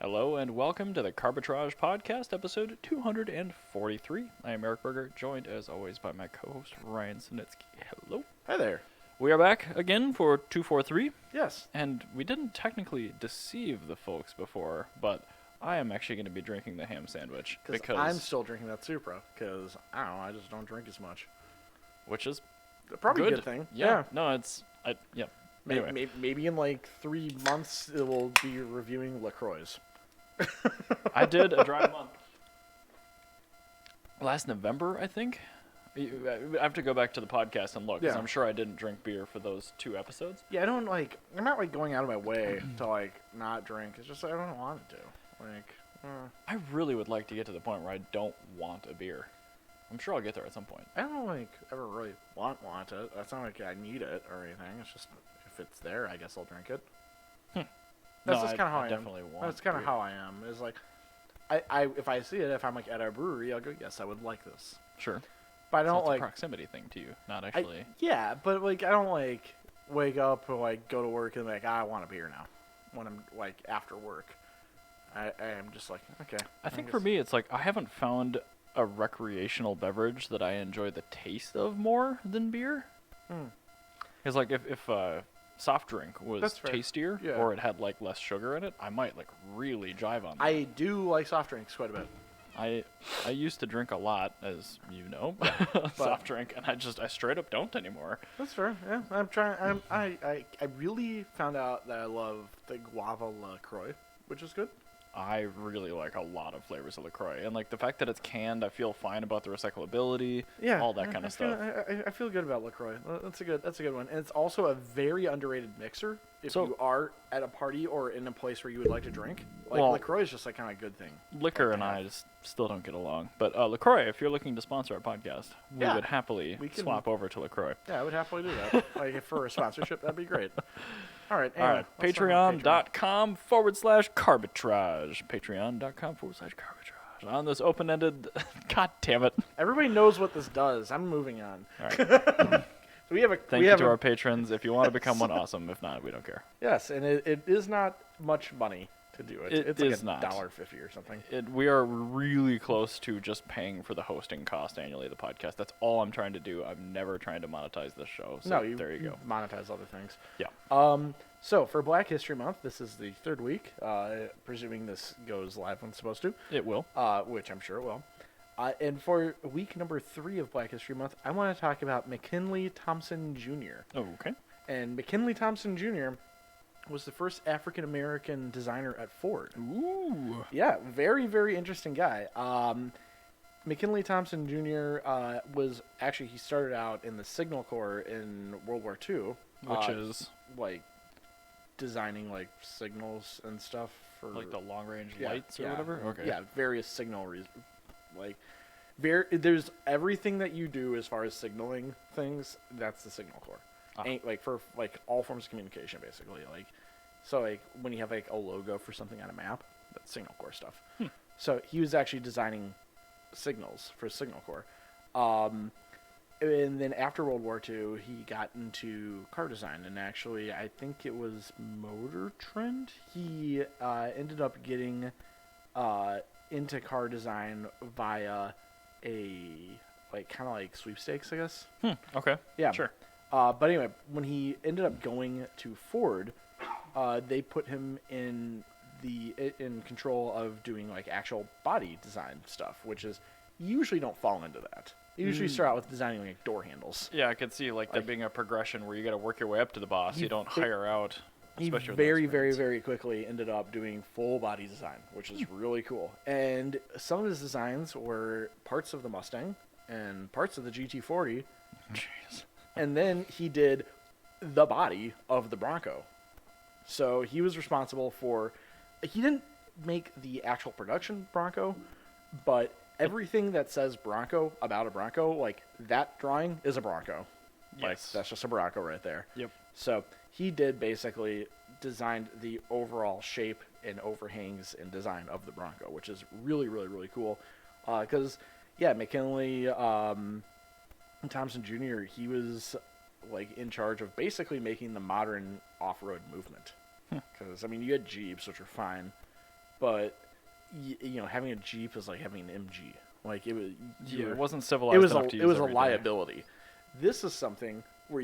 Hello and welcome to the Carbitrage Podcast, episode 243. I am Eric Berger, joined as always by my co-host Ryan Sinitsky. Hello. Hi there. We are back again for 243. Yes. And we didn't technically deceive the folks before, but I am actually going to be drinking the ham sandwich. Because I'm still drinking that Supra, because, I don't know, I just don't drink as much. Which is probably good. A good thing. Yeah. No, it's... yeah. Anyway. Maybe in like 3 months it will be reviewing LaCroix. I did a dry month last November, I think. I have to go back to the podcast and look, because I'm sure I didn't drink beer for those 2 episodes. Yeah, I'm not going out of my way to not drink. It's just I don't want to. I really would like to get to the point where I don't want a beer. I'm sure I'll get there at some point. I don't ever really want it. It's not like I need it or anything. It's just if it's there, I guess I'll drink it. That's just kind of how I am. That's kind of how I am. Is like, I if I see it, if I'm at a brewery, I'll go, yes, I would like this. Sure. But I don't it's a proximity thing to you, not actually. But I don't wake up or go to work and I want a beer now. When I'm after work, I am just okay. I think for me, it's I haven't found a recreational beverage that I enjoy the taste of more than beer. Because if soft drink was tastier or it had less sugar in it, I might really jive on that. I do like soft drinks quite a bit. I used to drink a lot, as you know, soft drink, and I straight up don't anymore. That's fair. Yeah, I'm trying. I really found out that I love the guava LaCroix, which is good. I really like a lot of flavors of LaCroix, and the fact that it's canned, I feel fine about the recyclability, all that kind of stuff. I feel good about LaCroix. That's a good one, and it's also a very underrated mixer. If you are at a party or in a place where you would like to drink, LaCroix is just kind of a good thing. Liquor and I just still don't get along, but LaCroix, if you're looking to sponsor our podcast, we would happily swap over to LaCroix. Yeah, I would happily do that. For a sponsorship, that'd be great. All right. Patreon.com/Carbitrage. Patreon.com/Carbitrage. On this open-ended... God damn it. Everybody knows what this does. I'm moving on. All right. Thank you to our patrons. If you want to become one, awesome. If not, we don't care. Yes, and it is not much money to do it. It's not $1.50 or something. We are really close to just paying for the hosting cost annually of the podcast. That's all I'm trying to do. I'm never trying to monetize this show. So there you go. Monetize other things. Yeah. So for Black History Month, this is the 3rd week. Presuming this goes live when it's supposed to. It will. Which I'm sure it will. And for week number 3 of Black History Month, I want to talk about McKinley Thompson Jr. Oh, okay. And McKinley Thompson Jr. was the first African-American designer at Ford. Ooh. Yeah, very, very interesting guy. McKinley Thompson Jr. He started out in the Signal Corps in World War II. Which is? Designing, signals and stuff for... the long-range lights or whatever? Okay. Yeah, various signal there's everything that you do as far as signaling things, that's the Signal Corps. For all forms of communication, basically. When you have a logo for something on a map, that's Signal Corps stuff. So he was actually designing signals for Signal Corps. And then after World War II, he got into car design, and actually, I think it was Motor Trend. He ended up getting into car design via a kind of sweepstakes, I guess. Okay. Yeah. Sure. But anyway, when he ended up going to Ford, they put him in control of doing actual body design stuff, which is you usually don't fall into that. You usually start out with designing door handles. Yeah, I could see there being a progression where you got to work your way up to the boss. You don't hire out. He very, very, very quickly ended up doing full body design, which is really cool. And some of his designs were parts of the Mustang and parts of the GT40. Jeez. And then he did the body of the Bronco. So he was responsible for... He didn't make the actual production Bronco, but everything that says Bronco about a Bronco, that drawing is a Bronco. Yes. That's just a Bronco right there. Yep. So he did basically designed the overall shape and overhangs and design of the Bronco, which is really, really, really cool. Because, McKinley Thompson Jr., he was in charge of basically making the modern off-road movement. Because, you had Jeeps, which are fine, but having a Jeep is like having an MG. Like it was. It wasn't civilized enough to use. It was a every liability. Day. This is something where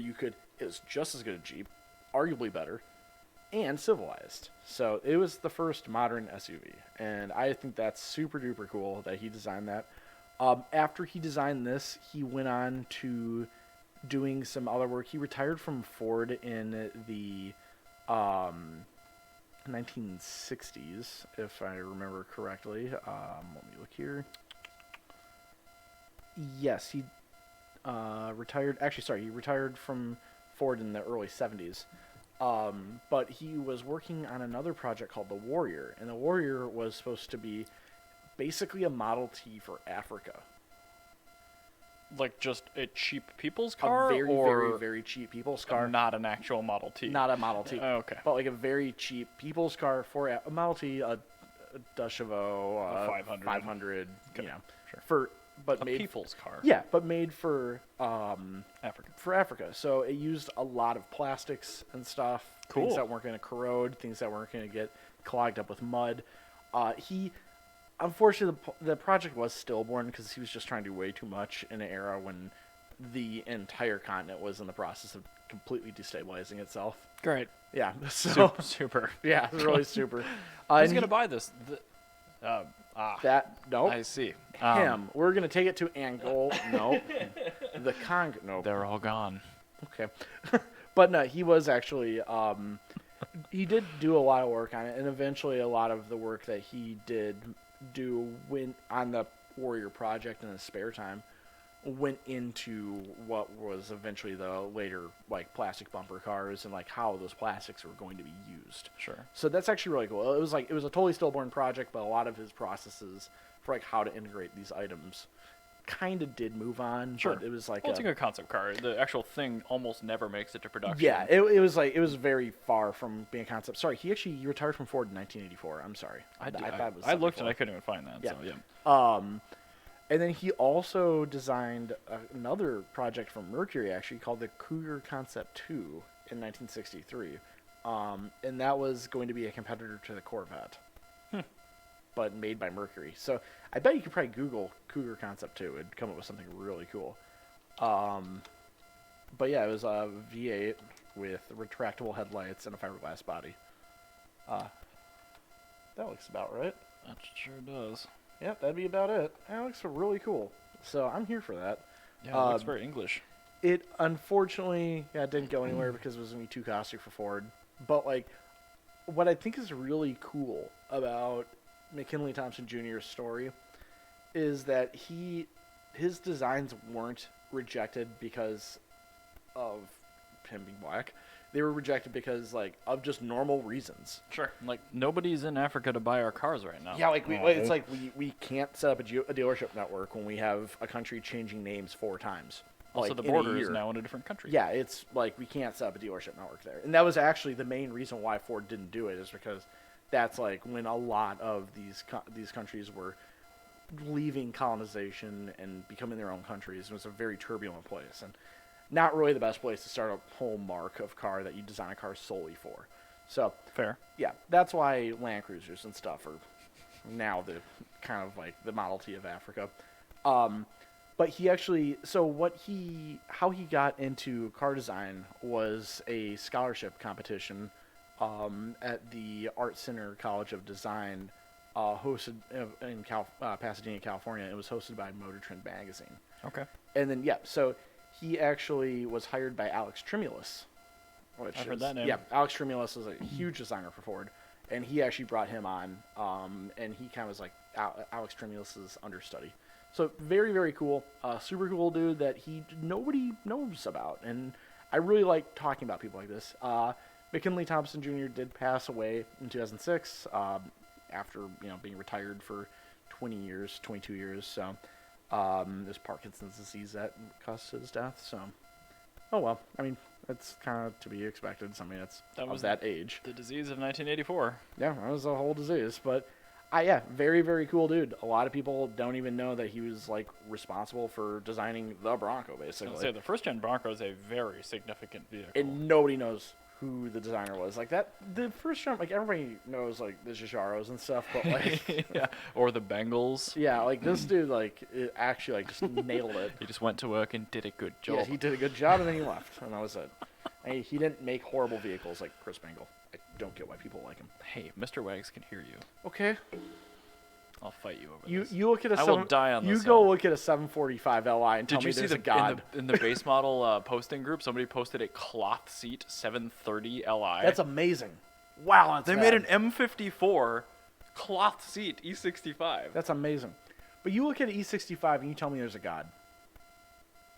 it's just as good a Jeep, arguably better, and civilized. So it was the first modern SUV, and I think that's super duper cool that he designed that. After he designed this, he went on to doing some other work. He retired from Ford in the 1960s, if I remember correctly. Let me look here. Yes, he retired. Actually, sorry, he retired from Ford in the early 70s. But he was working on another project called the Warrior, and the Warrior was supposed to be basically a Model T for Africa. Like just a cheap people's car? A very, very, very cheap people's car. Not an actual Model T. Not a Model T. Okay. But like a very cheap people's car for a Model T, a Dashavo, 500, okay. Sure. But a made people's car. Yeah, but made for Africa. For Africa. So it used a lot of plastics and stuff. Cool. Things that weren't going to corrode, things that weren't going to get clogged up with mud. Unfortunately, the project was stillborn because he was just trying to do way too much in an era when the entire continent was in the process of completely destabilizing itself. Great. Yeah. So super. Yeah, really super. Who's going to buy this? Nope. I see. Him. We're going to take it to Angola. No. The Congo. No. They're all gone. Okay. But no, he was actually... he did do a lot of work on it, and eventually a lot of the work that he did on the Warrior project in his spare time went into what was eventually the later like plastic bumper cars and like how those plastics were going to be used. Sure. So that's actually really cool. It was a totally stillborn project, but a lot of his processes for like how to integrate these items kind of did move on. Sure. But it was like it's a good concept car. The actual thing almost never makes it to production. Yeah, it was very far from being a concept. Sorry, he retired from Ford in 1984. I'm sorry. I looked and I couldn't even find that. Yeah. So, yeah. And then he also designed another project from Mercury, actually, called the Cougar Concept 2 in 1963. And that was going to be a competitor to the Corvette, but made by Mercury. So I bet you could probably Google Cougar Concept 2 and come up with something really cool. But yeah, it was a V8 with retractable headlights and a fiberglass body. That looks about right. That sure does. Yep, that'd be about it. That looks really cool. So I'm here for that. Yeah, it looks very English. It unfortunately didn't go anywhere because it was going to be too costly for Ford. But like, what I think is really cool about McKinley Thompson Jr.'s story is that his designs weren't rejected because of him being black. They were rejected because of just normal reasons. Sure. Like nobody's in Africa to buy our cars right now. Yeah, it's like we can't set up a dealership network when we have a country changing names 4 times. Also, the border is now in a different country. Yeah, it's like we can't set up a dealership network there. And that was actually the main reason why Ford didn't do it, is because that's like when a lot of these countries were leaving colonization and becoming their own countries. It was a very turbulent place and not really the best place to start a hallmark of car that you design a car solely for. So fair. Yeah, that's why Land Cruisers and stuff are now the kind of like the Model T of Africa. But he actually, how he got into car design was a scholarship competition at the Art Center College of Design, hosted in Pasadena, California. It was hosted by Motor Trend magazine. Okay. And then so he actually was hired by Alex Tremulous. I've heard that name. Yeah, Alex Tremulous is a huge designer for Ford, and he actually brought him on, and he kind of was like Alex Tremulous's understudy. So very, very cool. Super cool dude that nobody knows about. And I really like talking about people like this. McKinley Thompson Jr. did pass away in 2006 after being retired for 22 years. So there's Parkinson's disease that caused his death. So, oh well. I mean, that's kind of to be expected. I mean, that was that age. The disease of 1984. Yeah, that was a whole disease. But very, very cool dude. A lot of people don't even know that he was responsible for designing the Bronco, basically. I was gonna say the first gen Bronco is a very significant vehicle, and nobody knows who the designer was. Like that, the first jump, like everybody knows like the Giugiaros and stuff, but like yeah, or the Bengals. Yeah, like this dude, like it actually like just nailed it. He just went to work and did a good job. Yeah, he did a good job, and then he left, and that was it. And he didn't make horrible vehicles like Chris Bangle. I don't get why people like him. Hey, Mr. Wags can hear you. Okay. I'll fight you over this. You look at a I will die on this. You go look at a 745 Li and tell me there's a god. In the base model posting group, somebody posted a cloth seat 730 Li. That's amazing. Wow, that's they made an M54 cloth seat E65. That's amazing. But you look at an E65 and you tell me there's a god.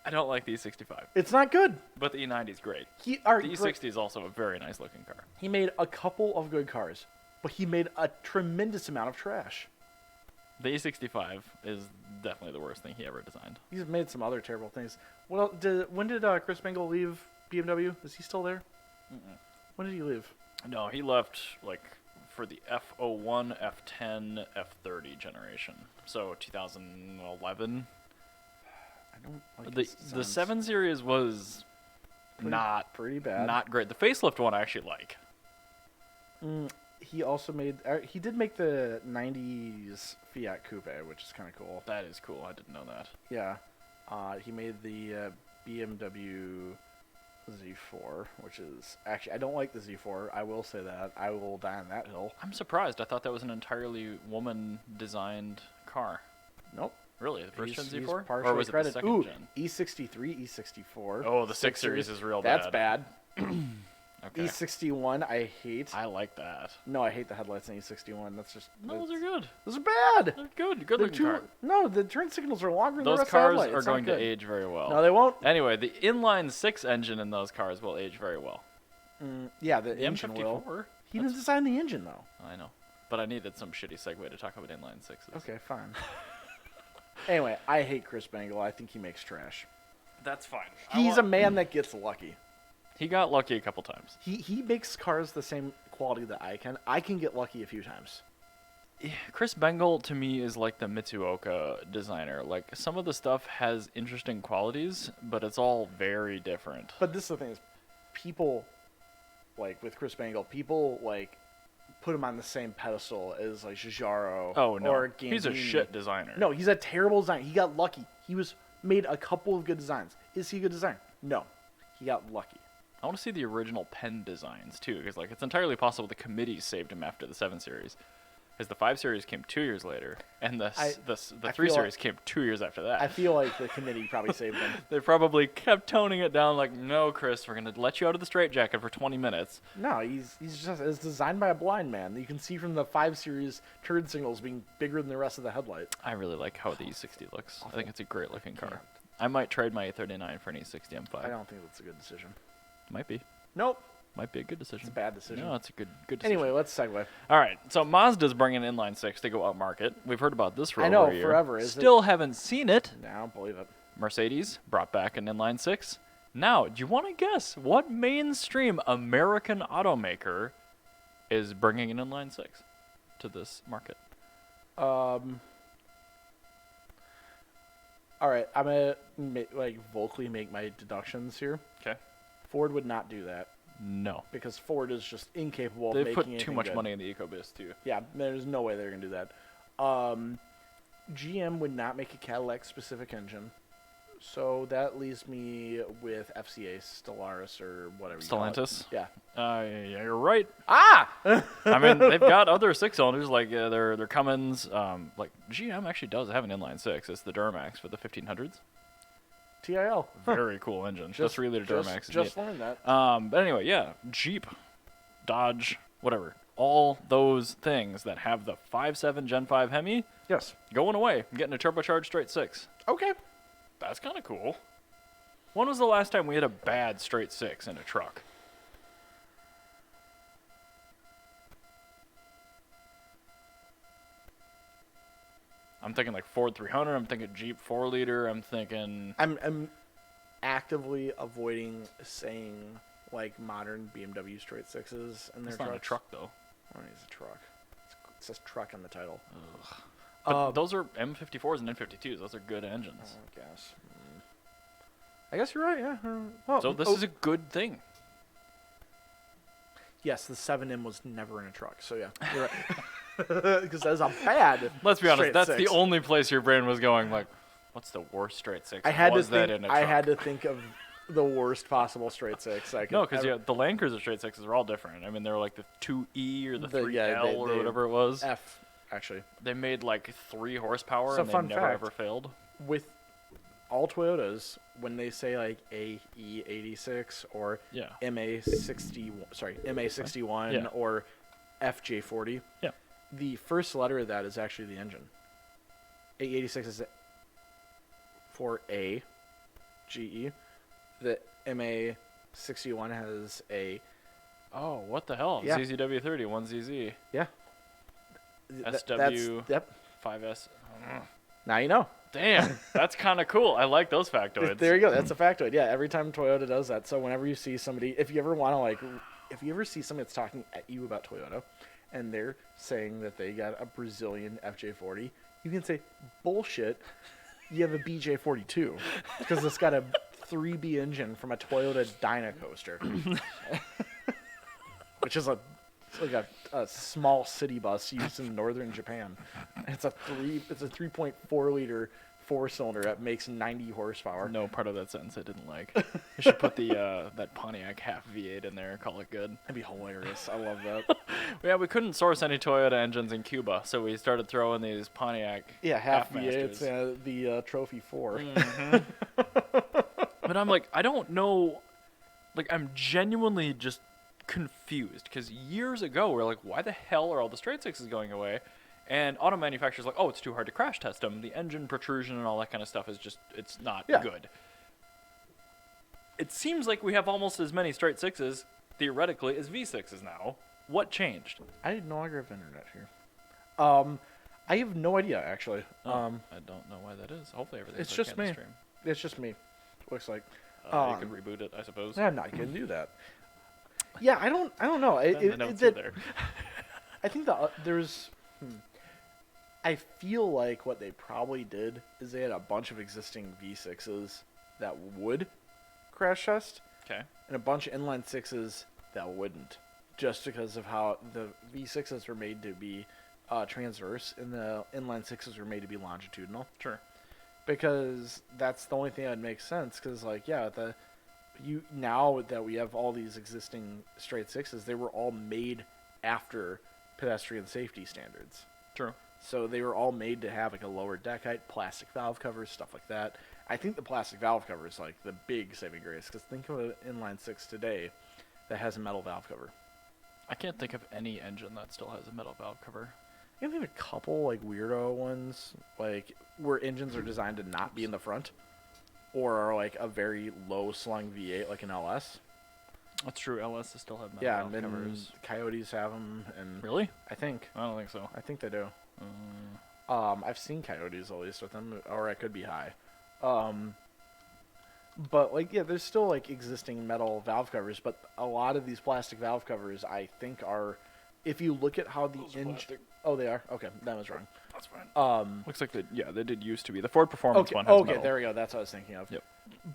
I don't like the E65. It's not good. But the E90 is great. The E60 is also a very nice looking car. He made a couple of good cars, but he made a tremendous amount of trash. The E65 is definitely the worst thing he ever designed. He's made some other terrible things. Well, when did Chris Bangle leave BMW? Is he still there? Mm-mm. When did he leave? No, he left like for the F01, F10, F30 generation. So 2011. I don't like the 7 Series was pretty bad. Not great. The facelift one I actually like. He also made. He did make the '90s Fiat Coupe, which is kind of cool. That is cool. I didn't know that. Yeah. He made the BMW Z4, which is actually I don't like the Z4. I will say that. I will die on that hill. I'm surprised. I thought that was an entirely woman-designed car. Nope. Really, the first gen Z4, or was it the second gen? E63, E64. Oh, the 6 Series is real bad. That's bad. Okay. E61, I hate. I like that. No, I hate the headlights in E61. That's just. No, those are good. Those are bad. They're good. Good looking car. No, the turn signals are longer than those the rest cars of the are going to age very well. No, they won't. Anyway, the inline 6 engine in those cars will age very well. Yeah, the engine M54. will. He didn't design the engine though. I know, but I needed some shitty segue to talk about inline 6s. Okay, fine. Anyway, I hate Chris Bangle. I think he makes trash. That's fine. He's a man that gets lucky. He got lucky a couple times. He makes cars the same quality that I can. I can get lucky a few times. Chris Bangle, to me, is like the Mitsuoka designer. Like, some of the stuff has interesting qualities, but it's all very different. But this is the thing is, people, like, with Chris Bangle, people, like, put him on the same pedestal as, like, Giugiaro or Gandini. He's a shit designer. No, he's a terrible designer. He got lucky. He made a couple of good designs. Is he a good designer? No. He got lucky. I want to see the original pen designs, too, because, like, it's entirely possible the committee saved him after the 7 Series. Because the 5 Series came 2 years later, and the 3 Series came 2 years after that. I feel like the committee probably saved him. They probably kept toning it down like, no, Chris, we're going to let you out of the straitjacket for 20 minutes. No, he's just it's designed by a blind man. You can see from the 5 Series turn signals being bigger than the rest of the headlight. I really like how the E60 looks. I think it's a great looking car. I might trade my A39 for an E60 M5. I don't think that's a good decision. Might be. Nope. Might be a good decision. It's a bad decision. No, it's a good decision. Anyway, let's segue. All right, so Mazda's bringing an inline 6 to go up market. We've heard about this for over a year. Forever. Still haven't seen it. No, I don't believe it. Mercedes brought back an inline 6. Now, do you want to guess what mainstream American automaker is bringing an inline 6 to this market? All right, I'm gonna vocally make my deductions here. Okay. Ford would not do that. No. Because Ford is just incapable of They've making put too much good. money in the EcoBoost, too. Yeah, there's no way they're going to do that. GM would not make a Cadillac-specific engine. So that leaves me with FCA, Stellaris, or whatever you call it. Stellantis? Yeah. Yeah, you're right. Ah! I mean, they've got other 6-cylinders, like their Cummins. Like, GM actually does have an inline 6. It's the Duramax for the 1500s. TIL. Very cool engine. Just 3-liter Duramax. Just learned that. But anyway, yeah. Jeep, Dodge, whatever. All those things that have the 5.7 Gen 5 Hemi. Yes. Going away. I'm getting a turbocharged straight 6. Okay. That's kind of cool. When was the last time we had a bad straight 6 in a truck? I'm thinking like Ford 300. I'm thinking Jeep 4-liter. I'm thinking... I'm actively avoiding saying, like, modern BMW straight 6s in their trucks. It's not a truck, though. Oh, it's a truck. It says truck on the title. Ugh. But those are M54s and N52s. Those are good engines. I guess. I guess you're right, yeah. Well, so this is a good thing. Yes, the 7M was never in a truck. So yeah, you're right. Because that's a bad. Let's be honest. That's 6. the only place your brain was going. Like, what's the worst straight 6? I had was to think. that in a truck? I had to think of the worst possible straight 6 I could. No, because the Land Cruiser straight 6s are all different. I mean, they were like the 2E or the 3L or whatever it was. F, actually. They made like 3 horsepower, So and they fun never fact, ever failed. With all Toyotas, when they say like AE86 or MA61 or FJ40, the first letter of that is actually the engine. AE86 is for A, GE. The MA61 has a... Oh, what the hell? Yeah. ZZW30, 1ZZ. Yeah. SW, 5S. Now you know. Damn, that's kind of cool. I like those factoids. There you go. That's a factoid. Yeah, every time Toyota does that. So whenever you see somebody, if you ever see somebody that's talking at you about Toyota, and they're saying that they got a Brazilian FJ40, you can say, bullshit, you have a BJ42. Because it's got a 3B engine from a Toyota Dyna Coaster. Which is like a small city bus used in northern Japan. It's a 3.4 liter 4-cylinder that makes 90 horsepower. No part of that sentence I didn't like. You should put the that Pontiac half V8 in there and call it good. That'd be hilarious. I love that. Yeah, we couldn't source any Toyota engines in Cuba, so we started throwing these Pontiac half V8s, the Trophy 4. Mm-hmm. But I'm like, I don't know. Like, I'm genuinely just confused because years ago we're like, why the hell are all the straight 6s going away? And auto manufacturers like, oh, it's too hard to crash test them. The engine protrusion and all that kind of stuff is just, it's not good. It seems like we have almost as many straight 6s theoretically as V6s now. What changed? I no longer have internet here. I have no idea actually. I don't know why that is. Hopefully everything's it's just me. The stream. It's just me. Looks like. You could reboot it, I suppose. I'm not gonna do that. Yeah, I don't know. The notes are there. I think there's. I feel like what they probably did is they had a bunch of existing V6s that would crash test. Okay. And a bunch of inline 6s that wouldn't, just because of how the V6s were made to be transverse and the inline 6s were made to be longitudinal. Sure. Because that's the only thing that would make sense. Because now that we have all these existing straight 6s, they were all made after pedestrian safety standards. True. So they were all made to have like a lower deck height, plastic valve covers, stuff like that. I think the plastic valve cover is like the big saving grace. Because think of an inline 6 today that has a metal valve cover. I can't think of any engine that still has a metal valve cover. You can think of a couple like weirdo ones, like where engines are designed to not be in the front, or are like a very low slung V8 like an LS. That's true. LSs still have metal valve covers. Coyotes have them, and really, I think. I don't think so. I think they do. I've seen Coyotes at least with them, or I could be high. But like, yeah, there's still like existing metal valve covers, but a lot of these plastic valve covers, I think, are. If you look at how the engine. Oh, they are? Okay, that was wrong. That's fine. Looks like they did used to be. The Ford Performance one has metal. There we go. That's what I was thinking of. Yep.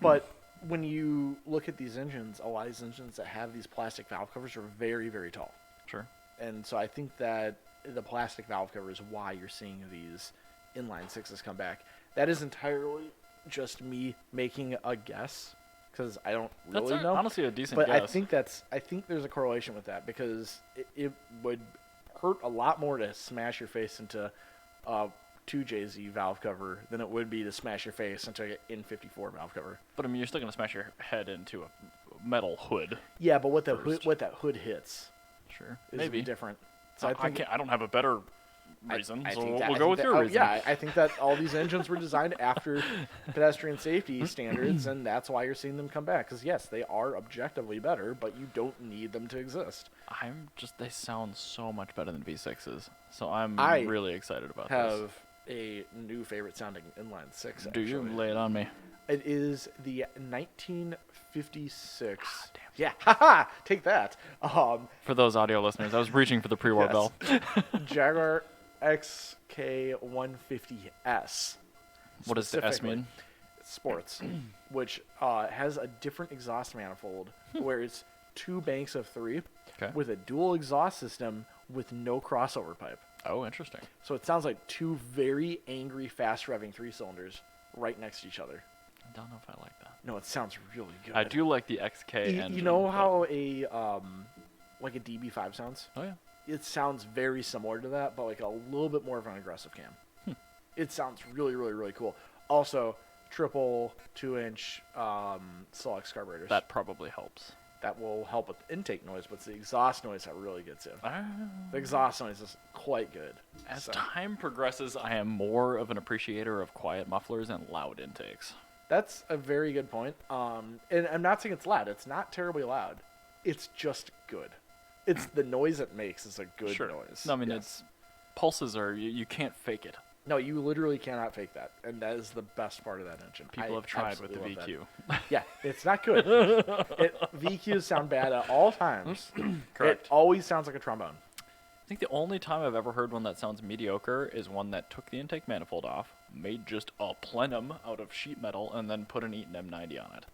But when you look at these engines, a lot of these engines that have these plastic valve covers are very, very tall. Sure. And so I think that the plastic valve cover is why you're seeing these inline 6s come back. That is entirely just me making a guess, because I don't really know. Honestly a decent guess. But I think there's a correlation with that, because it would hurt a lot more to smash your face into a 2JZ valve cover than it would be to smash your face into an N54 valve cover. But I mean, you're still going to smash your head into a metal hood. Yeah, but what that hood hits, sure, is maybe different. So I don't have a better reason, so we'll go with your reason. Yeah, I think that all these engines were designed after pedestrian safety standards, and that's why you're seeing them come back. Because yes, they are objectively better, but you don't need them to exist. They sound so much better than V6s, so I'm really excited about this. I have a new favorite sounding inline 6. Do you? Lay it on me. It is the 1956. God damn. Yeah, haha, take that. For those audio listeners, I was reaching for the pre-war bell. Jaguar XK150S. What does the S mean? Sports, which has a different exhaust manifold, where it's 2 banks of 3 Okay. with a dual exhaust system with no crossover pipe. Oh, interesting. So it sounds like 2 very angry, fast revving 3-cylinders right next to each other. I don't know if I like that. No, it sounds really good. I do like the XK engine. You know how a like a DB5 sounds? Oh, yeah. It sounds very similar to that, but like a little bit more of an aggressive cam. It sounds really, really, really cool. Also, triple 2-inch Solux carburetors. That probably helps. That will help with intake noise, but it's the exhaust noise that really gets you. The exhaust noise is quite good. As time progresses, I am more of an appreciator of quiet mufflers and loud intakes. That's a very good point. And I'm not saying it's loud. It's not terribly loud. It's just good. It's the noise it makes is a good noise. No, I mean, it's pulses are, you can't fake it. No, you literally cannot fake that. And that is the best part of that engine. People have tried with the VQ. Yeah, it's not good. VQs sound bad at all times. Correct. It always sounds like a trombone. I think the only time I've ever heard one that sounds mediocre is one that took the intake manifold off, made just a plenum out of sheet metal, and then put an Eaton M90 on it.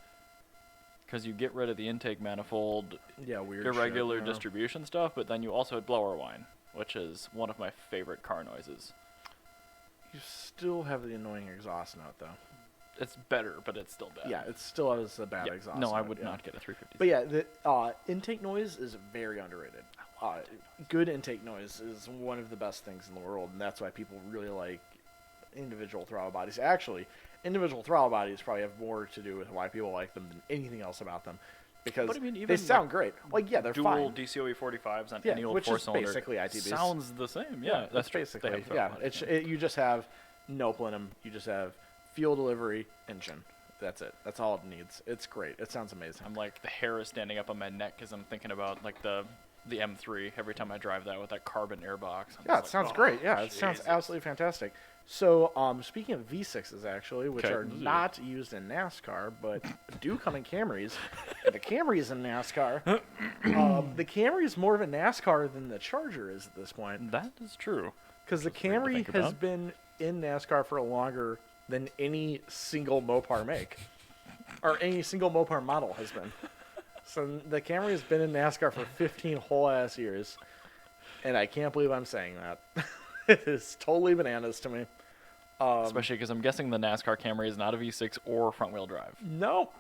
Because you get rid of the intake manifold, weird irregular distribution stuff, but then you also had blower whine, which is one of my favorite car noises. You still have the annoying exhaust note, though. It's better, but it's still bad. Yeah, it still has a bad exhaust No, note. I would not get a 350. But yeah, the intake noise is very underrated. Good intake noise is one of the best things in the world, and that's why people really like individual throttle bodies. Actually, individual throttle bodies probably have more to do with why people like them than anything else about them. Because they sound great. Like, yeah, they're dual fine. DCOE 45s on any old which 4-cylinder. is basically ITBs. Sounds the same. Yeah, that's basically. Yeah, you just have no plenum. You just have fuel delivery engine. That's it. That's all it needs. It's great. It sounds amazing. I'm like, the hair is standing up on my neck because I'm thinking about like the M3 every time I drive that with that carbon airbox. It sounds great. Yeah, it sounds absolutely fantastic. So, speaking of V6s, actually, which are not used in NASCAR, but do come in Camrys, the Camry's in NASCAR. The Camry is more of a NASCAR than the Charger is at this point. That is true. Because the Camry has been in NASCAR for longer than any single Mopar make, or any single Mopar model has been. So the Camry has been in NASCAR for 15 whole ass years, and I can't believe I'm saying that. It is totally bananas to me. Especially because I'm guessing the NASCAR Camry is not a V6 or front-wheel drive. No.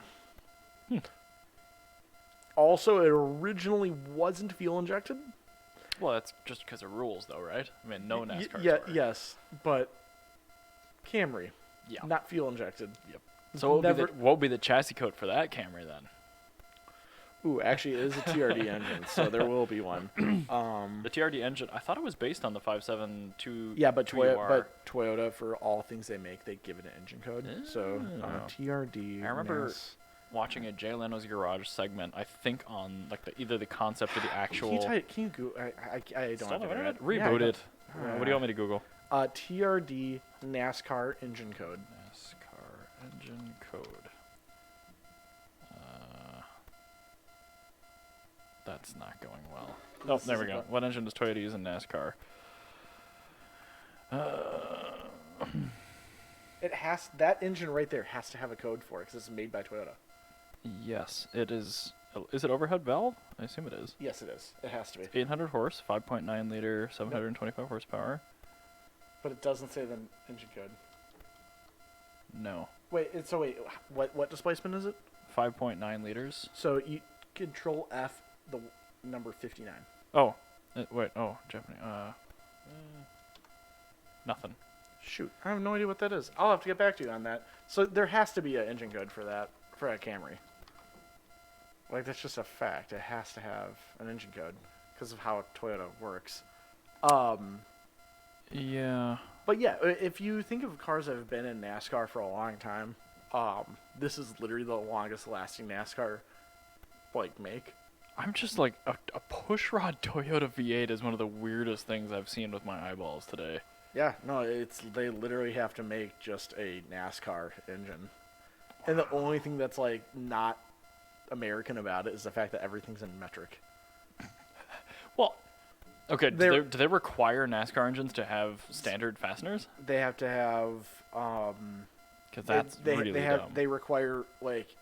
Also, it originally wasn't fuel injected. Well, that's just because of rules, though, right? I mean, no NASCAR. Yes, but Camry, not fuel injected. Yep. So what would be the chassis code for that Camry then? Ooh, actually, it is a TRD engine, so there will be one. The TRD engine, I thought it was based on the 572. Yeah, but Toyota, for all things they make, they give it an engine code. So TRD. I remember watching a Jay Leno's Garage segment. I think on like either the concept or the actual. Can you Google? I don't have internet. Reboot it. What do you want me to Google? TRD NASCAR engine code. NASCAR engine code. That's not going well. Oh, there we go. What engine does Toyota use in NASCAR? That engine right there has to have a code for it because it's made by Toyota. Yes, it is. Is it overhead valve? I assume it is. Yes, it is. It has to be. 800 horse, 5.9 liter, 725 horsepower. But it doesn't say the engine code. No. Wait. What displacement is it? 5.9 liters. So you Control F the number 59. Oh, wait. Oh, Japanese. Nothing. Shoot, I have no idea what that is. I'll have to get back to you on that. So there has to be an engine code for that for a Camry. Like, that's just a fact. It has to have an engine code because of how Toyota works. Yeah. But yeah, if you think of cars that have been in NASCAR for a long time, this is literally the longest lasting NASCAR make. I'm just like a pushrod Toyota V8 is one of the weirdest things I've seen with my eyeballs today. Yeah, no, they literally have to make just a NASCAR engine. Wow. And the only thing that's like not American about it is the fact that everything's in metric. Well, okay, do they require NASCAR engines to have standard fasteners? They have to have because that's really dumb. They require like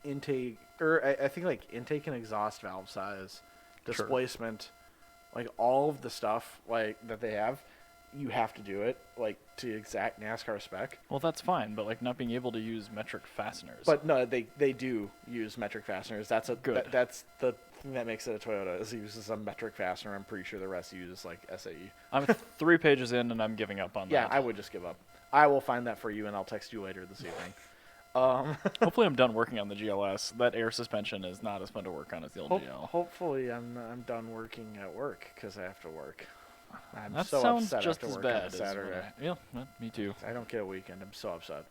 intake, or I think like intake and exhaust valve size, displacement, like all of the stuff like that they have, you have to do it like to exact NASCAR spec. Well, that's fine, but like not being able to use metric fasteners. But no, they do use metric fasteners. That's good. That's the thing that makes it a Toyota, is it uses a metric fastener. I'm pretty sure the rest uses like SAE. I'm 3 pages in and I'm giving up on that. Yeah, I would just give up. I will find that for you and I'll text you later this evening. Hopefully I'm done working on the GLS. That air suspension is not as fun to work on as the old GL. Hopefully I'm done working at work because I have to work. I'm that so sounds upset just I have as to work bad on Saturday. Yeah, me too. I don't get a weekend. I'm so upset.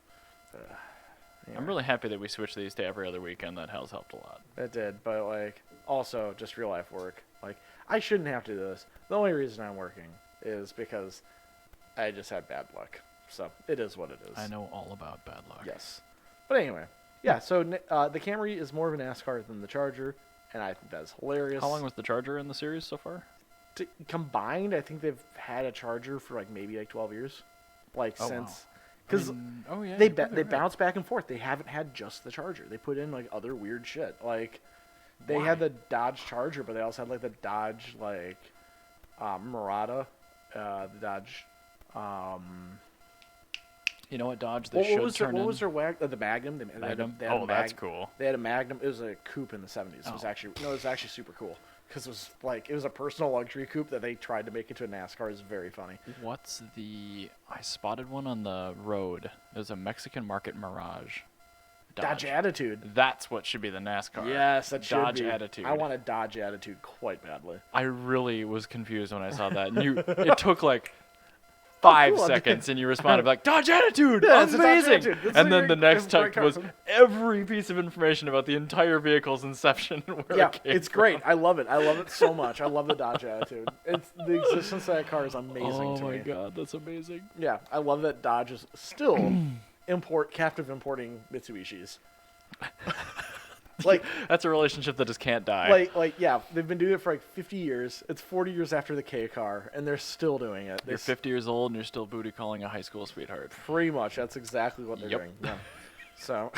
Yeah. I'm really happy that we switched these to every other weekend. That has helped a lot. It did, but like also just real life work. Like I shouldn't have to do this. The only reason I'm working is because I just had bad luck. So it is what it is. I know all about bad luck. Yes. But anyway, yeah, so the Camry is more of a NASCAR than the Charger, and I think that's hilarious. How long was the Charger in the series so far? Combined, I think they've had a Charger for like maybe like 12 years. Like since... Because they bounce back and forth. They haven't had just the Charger. They put in like other weird shit. Like they had the Dodge Charger, but they also had like the Dodge like Murata, the Dodge... You know what Dodge they should turn in? What was their the Magnum? Magnum? That's cool. They had a Magnum. It was a coupe in the 70s. It was actually super cool because it was a personal luxury coupe that they tried to make into a NASCAR. It's very funny. I spotted one on the road. It was a Mexican market Mirage. Dodge Attitude. That's what should be the NASCAR. Yes, that should Dodge be. Attitude. I want a Dodge Attitude quite badly. I really was confused when I saw that. And it took like 5 seconds and you responded like, Dodge Attitude! Yeah, amazing! And then the next text was every piece of information about the entire vehicle's inception. It's great. I love it. I love it so much. I love the Dodge Attitude. The existence of that car is amazing to me. Oh my god, that's amazing. Yeah, I love that Dodge is still captive importing Mitsubishis. Like that's a relationship that just can't die. They've been doing it for like 50 years. It's 40 years after the K car, and they're still doing it. You're 50 years old and you're still booty calling a high school sweetheart. Pretty much, that's exactly what they're doing. Yeah. So.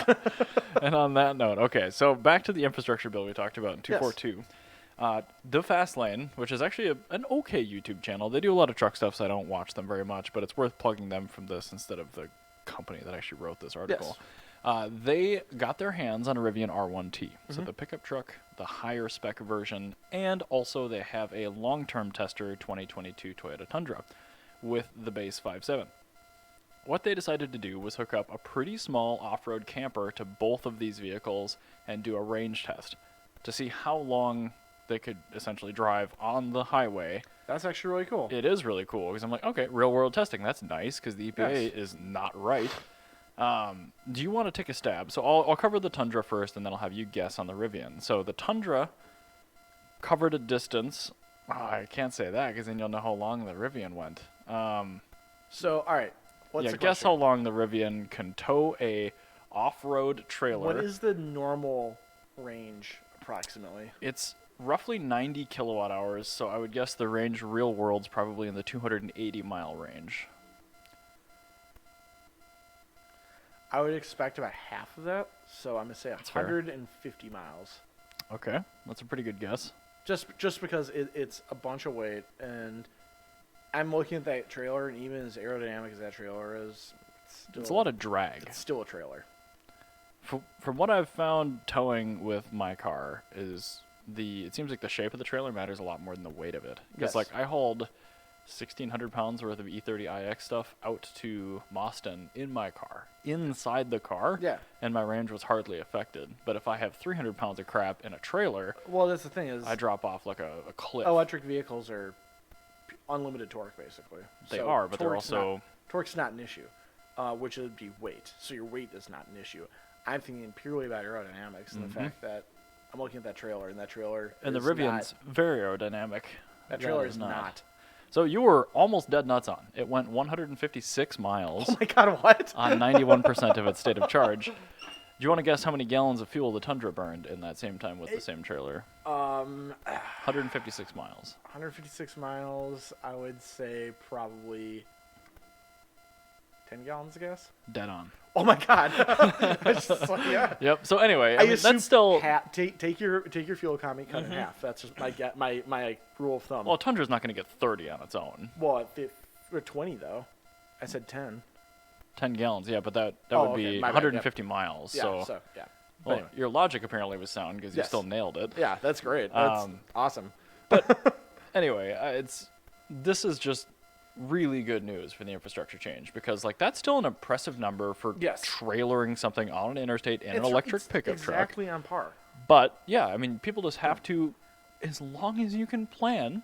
And on that note, okay, so back to the infrastructure bill we talked about in 242. Yes. The Fast Lane, which is actually an okay YouTube channel. They do a lot of truck stuff, so I don't watch them very much, but it's worth plugging them from this instead of the company that actually wrote this article. Yes. They got their hands on a Rivian R1T, so the pickup truck, the higher spec version, and also they have a long-term tester 2022 Toyota Tundra with the base 5.7. What they decided to do was hook up a pretty small off-road camper to both of these vehicles and do a range test to see how long they could essentially drive on the highway. That's actually really cool. It is really cool because I'm like, okay, real-world testing, that's nice because the EPA is not right. Do you want to take a stab? So I'll cover the Tundra first, and then I'll have you guess on the Rivian. So the Tundra covered a distance. Oh, I can't say that because then you'll know how long the Rivian went. So all right, guess how long the Rivian can tow a off-road trailer. What is the normal range approximately? It's roughly 90 kilowatt hours. So I would guess the range real world's probably in the 280 mile range. I would expect about half of that, so I'm going to say 150 miles. Okay, that's a pretty good guess. Just because it's a bunch of weight, and I'm looking at that trailer, and even as aerodynamic as that trailer is, it's a lot of drag. It's still a trailer. From what I've found towing with my car is it seems like the shape of the trailer matters a lot more than the weight of it. Because I hauled 1,600 pounds worth of E30iX stuff out to Boston in my car, inside the car, and my range was hardly affected. But if I have 300 pounds of crap in a trailer, well, that's the thing is I drop off like a cliff. Electric vehicles are unlimited torque, basically. They are, but they're also... torque's not an issue, which would be weight. So your weight is not an issue. I'm thinking purely about aerodynamics and the fact that I'm looking at that trailer, and that trailer and the Rivian's very aerodynamic. That trailer is not. So you were almost dead nuts on. It went 156 miles. Oh my god, what? On 91% of its state of charge. Do you want to guess how many gallons of fuel the Tundra burned in that same time with the same trailer? 156 miles. 156 miles, I would say probably 10 gallons of gas. Dead on. Oh my God. Yeah. Yep. So anyway, I mean, that's still take your fuel economy cut in half. That's just my rule of thumb. Well, Tundra's not going to get 30 on its own. Well, for 20 though. I said 10. 10 gallons, yeah, but that would be 150 miles. Yeah, so yeah. Well, anyway. Your logic apparently was sound because you still nailed it. Yeah, that's great. That's awesome. But anyway, this is just really good news for the infrastructure change because that's still an impressive number for trailering something on an interstate in an electric pickup truck. Exactly on par. But yeah, I mean, people just have to, as long as you can plan,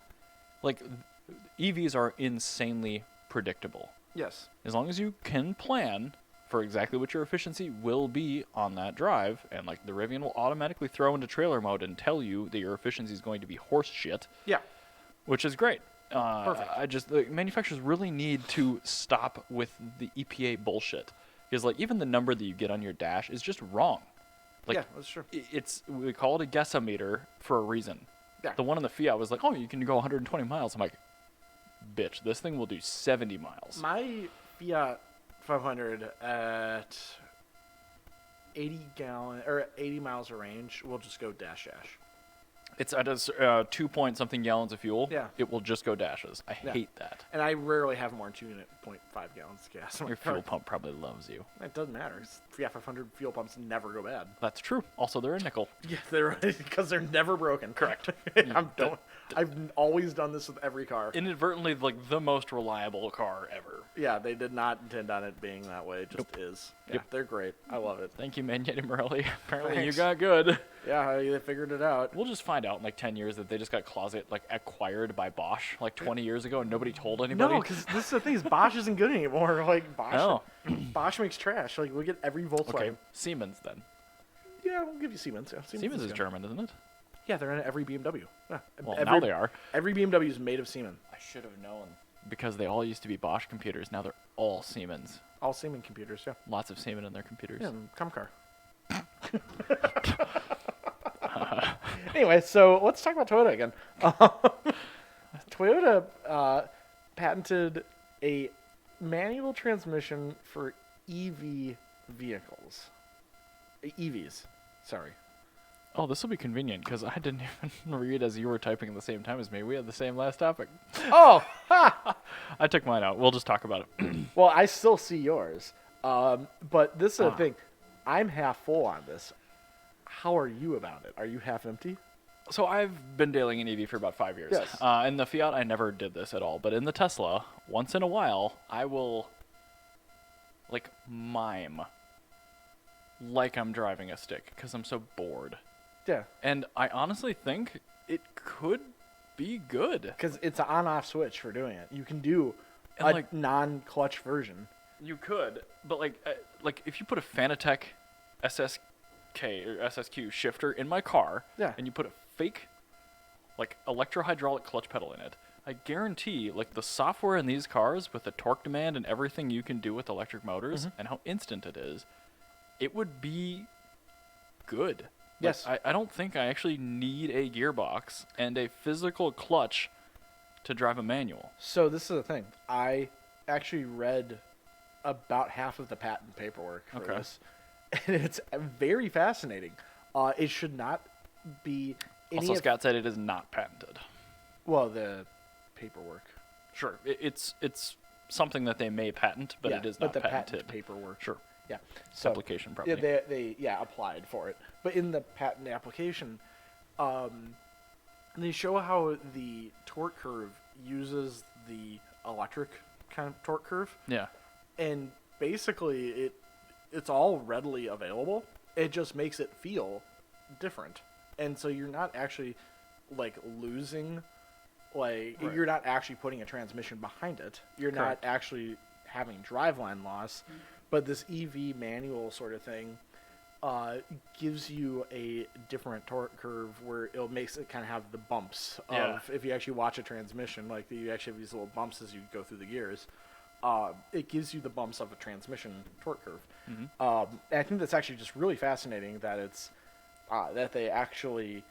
EVs are insanely predictable. Yes. As long as you can plan for exactly what your efficiency will be on that drive, and the Rivian will automatically throw into trailer mode and tell you that your efficiency is going to be horse shit. Yeah. Which is great. Perfect. The manufacturers really need to stop with the EPA bullshit. Because even the number that you get on your dash is just wrong. Yeah, that's true. We call it a guessometer for a reason. Yeah. The one in the Fiat was like, oh, you can go 120 miles. I'm like, bitch, this thing will do 70 miles. My Fiat 500 at 80 miles of range will just go dash. It's at 2 point something gallons of fuel. Yeah. It will just go dashes. I hate that. And I rarely have more than 2.5 gallons of gas. Your fuel pump probably loves you. It doesn't matter. Fiat 500 fuel pumps never go bad. That's true. Also, they're a nickel. Yeah, they're because they're never broken. Correct. I've always done this with every car. Inadvertently, the most reliable car ever. Yeah, they did not intend on it being that way. It just is. Yeah, they're great. I love it. Thank you, Magneti Morelli. Apparently Thanks. You got good. Yeah, they figured it out. We'll just find out in 10 years that they just got acquired by Bosch 20 years ago and nobody told anybody. No, because this is the thing is Bosch isn't good anymore. Bosch makes trash. We get every Volkswagen. Okay, Siemens then. Yeah, we'll give you Siemens. Yeah, Siemens is German, isn't it? Yeah, they're in every BMW. Yeah. Well, now they are. Every BMW is made of Siemens. I should have known. Because they all used to be Bosch computers. Now they're all Siemens. All Siemens computers, yeah. Lots of Siemens in their computers. Yeah, Camcar. Anyway, so let's talk about Toyota again. Toyota patented a manual transmission for EV vehicles. EVs, sorry. Oh, this will be convenient because I didn't even read as you were typing at the same time as me. We had the same last topic. Oh, ha! I took mine out. We'll just talk about it. Well, I still see yours. But this is the thing. I'm half full on this. How are you about it? Are you half empty? So I've been dealing in EV for about 5 years. Yes. In the Fiat, I never did this at all. But in the Tesla, once in a while, I will, mime like I'm driving a stick because I'm so bored. Yeah. And I honestly think it could be good. Because it's an on-off switch for doing it. You can do a non-clutch version. You could, but if you put a Fanatec SSK or SSQ shifter in my car, and you put a fake, electro-hydraulic clutch pedal in it, I guarantee, the software in these cars with the torque demand and everything you can do with electric motors and how instant it is, it would be good. Yes. I don't think I actually need a gearbox and a physical clutch to drive a manual. So this is the thing. I actually read about half of the patent paperwork for this. And it's very fascinating. It should not be any Also, Scott said it is not patented. Well, the paperwork. Sure. It's something that they may patent, but it is not patented. Patent paperwork. Sure. Yeah. So, application probably. Yeah, they applied for it. But in the patent application, they show how the torque curve uses the electric kind of torque curve. Yeah. And basically it's all readily available. It just makes it feel different. And so you're not actually losing you're not actually putting a transmission behind it. You're Correct. not actually having driveline loss. But this EV manual sort of thing gives you a different torque curve where it makes it kind of have the bumps of if you actually watch a transmission, you actually have these little bumps as you go through the gears. It gives you the bumps of a transmission torque curve. Mm-hmm. And I think that's actually just really fascinating that it's that they actually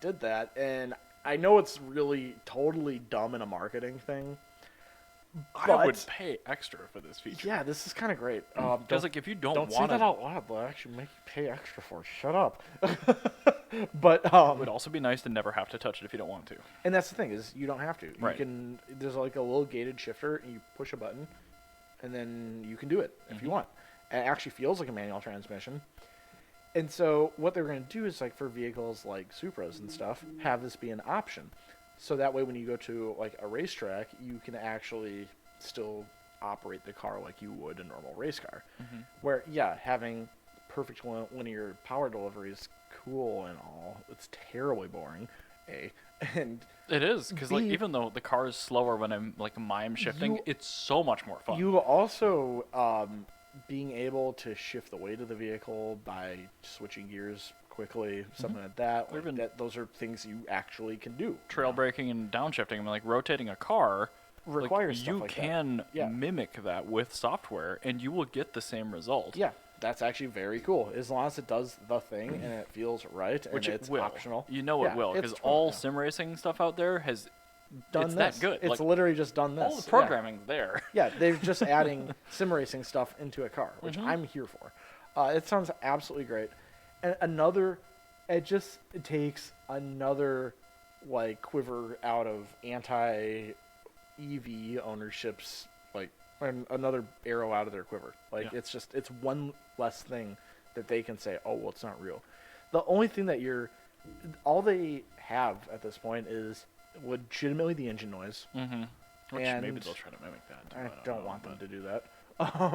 did that. And I know it's really totally dumb in a marketing thing, I would pay extra for this feature. Yeah, this is kind of great. Because like if you don't say want that out loud, they'll actually make you pay extra for it. Shut up. But it would also be nice to never have to touch it if you don't want to. And that's the thing is you don't have to. Right. There's like a little gated shifter, and you push a button, and then you can do it if you want. And it actually feels like a manual transmission. And so what they're going to do is like for vehicles like Supras and stuff, have this be an option. So that way when you go to like a racetrack, you can actually still operate the car like you would a normal race car. Where, yeah, having perfect linear power delivery is cool and all. It's terribly boring, A. And it is, because like even though the car is slower when I'm like mime shifting, it's so much more fun. You also being able to shift the weight of the vehicle by switching gears quickly, something like that. Like those are things you actually can do. Trail braking and downshifting. I mean, like rotating a car requires stuff like that. You can mimic that with software, and you will get the same result. Yeah, that's actually very cool. As long as it does the thing and it feels right, which and it's optional. You know it will, because all sim racing stuff out there has done that good. It's like, literally just done this. All the programming there. Yeah, they're just adding sim racing stuff into a car, which I'm here for. It sounds absolutely great. And it takes another like quiver out of anti EV ownerships, like, and another arrow out of their quiver. Like it's one less thing that they can say, oh well, it's not real. The only thing that all they have at this point is legitimately the engine noise. Which and maybe they'll try to mimic that. I don't want them to do that.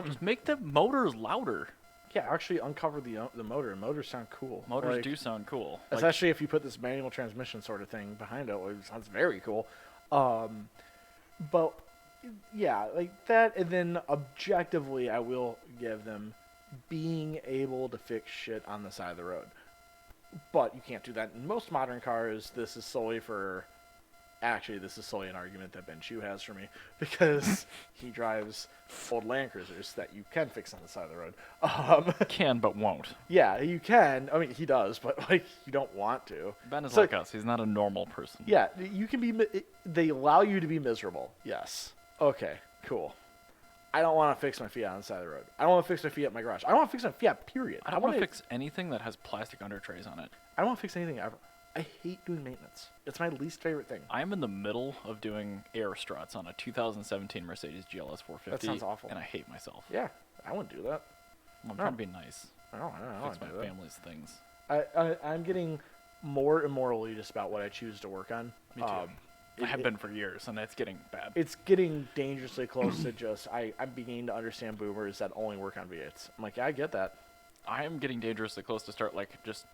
Just make the motors louder. Yeah, actually uncover the motor. Motors sound cool. Motors do sound cool. Especially if you put this manual transmission sort of thing behind it. It sounds very cool. But, yeah, like that. And then objectively, I will give them being able to fix shit on the side of the road. But you can't do that in most modern cars. This is solely an argument that Ben Chu has for me, because he drives old Land Cruisers that you can fix on the side of the road. Can, but won't. Yeah, you can. I mean, he does, but like you don't want to. Ben is like us. He's not a normal person. Yeah, you can be. They allow you to be miserable. Yes. Okay. Cool. I don't want to fix my Fiat on the side of the road. I don't want to fix my Fiat in my garage. I don't want to fix my Fiat. Period. I don't want to fix anything that has plastic under trays on it. I don't want to fix anything ever. I hate doing maintenance. It's my least favorite thing. I'm in the middle of doing air struts on a 2017 Mercedes GLS 450. That sounds awful. And I hate myself. Yeah, I wouldn't do that. I'm trying to be nice. I don't fix my family's things. I'm getting more and more elitist about what I choose to work on. Me too. I have been for years, and it's getting bad. It's getting dangerously close to just, I'm beginning to understand boomers that only work on V8s. I'm like, yeah, I get that. I am getting dangerously close to start, like, just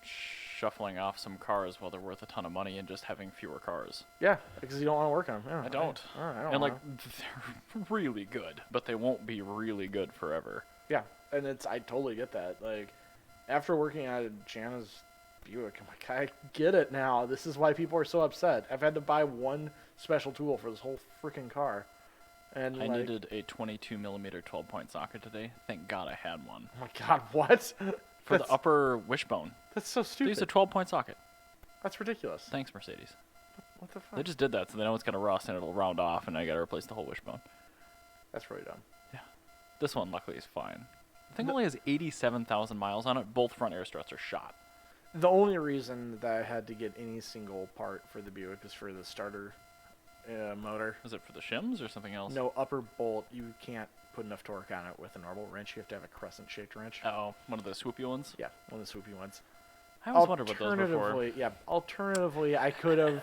shuffling off some cars while they're worth a ton of money and just having fewer cars. Yeah, because you don't want to work on them. Yeah, I don't. I don't and like they're really good, but they won't be really good forever. Yeah, and I totally get that. Like after working at Jana's Buick, I'm like, I get it now. This is why people are so upset. I've had to buy one special tool for this whole freaking car. And I needed a 22 millimeter 12-point socket today. Thank God I had one. Oh my God, what? For the upper wishbone. That's so stupid. They used a 12-point socket. That's ridiculous. Thanks, Mercedes. What the fuck? They just did that, so they know it's going to rust and it'll round off, and I got to replace the whole wishbone. That's really dumb. Yeah. This one, luckily, is fine. The thing only has 87,000 miles on it. Both front air struts are shot. The only reason that I had to get any single part for the Buick is for the starter motor. Is it for the shims or something else? No, upper bolt. You can't put enough torque on it with a normal wrench. You have to have a crescent-shaped wrench. Oh, one of the swoopy ones? Yeah, one of the swoopy ones. I always wondered what those were for. Yeah, alternatively, I could have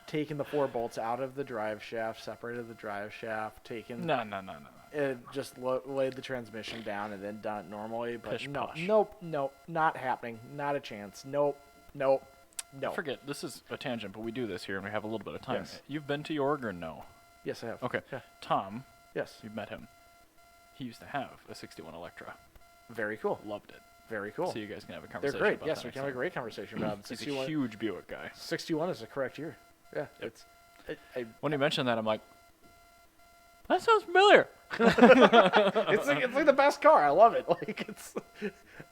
taken the 4 bolts out of the drive shaft, separated the drive shaft, taken... No. Just laid the transmission down and then done it normally. But Pish posh. Nope, not happening. Not a chance. Nope. No. I forget, this is a tangent, but we do this here and we have a little bit of time. Yes. You've been to Yorg or no? Yes, I have. Okay. Yeah. Tom. Yes. You've met him. He used to have a 61 Electra. Very cool. Loved it. Very cool. So you guys can have a conversation. They're great. About Yes, that we can have a great conversation about it. He's a huge Buick guy. 61 is the correct year. Yeah. Yep. When you mentioned that, I'm like, that sounds familiar. it's like the best car. I love it. Like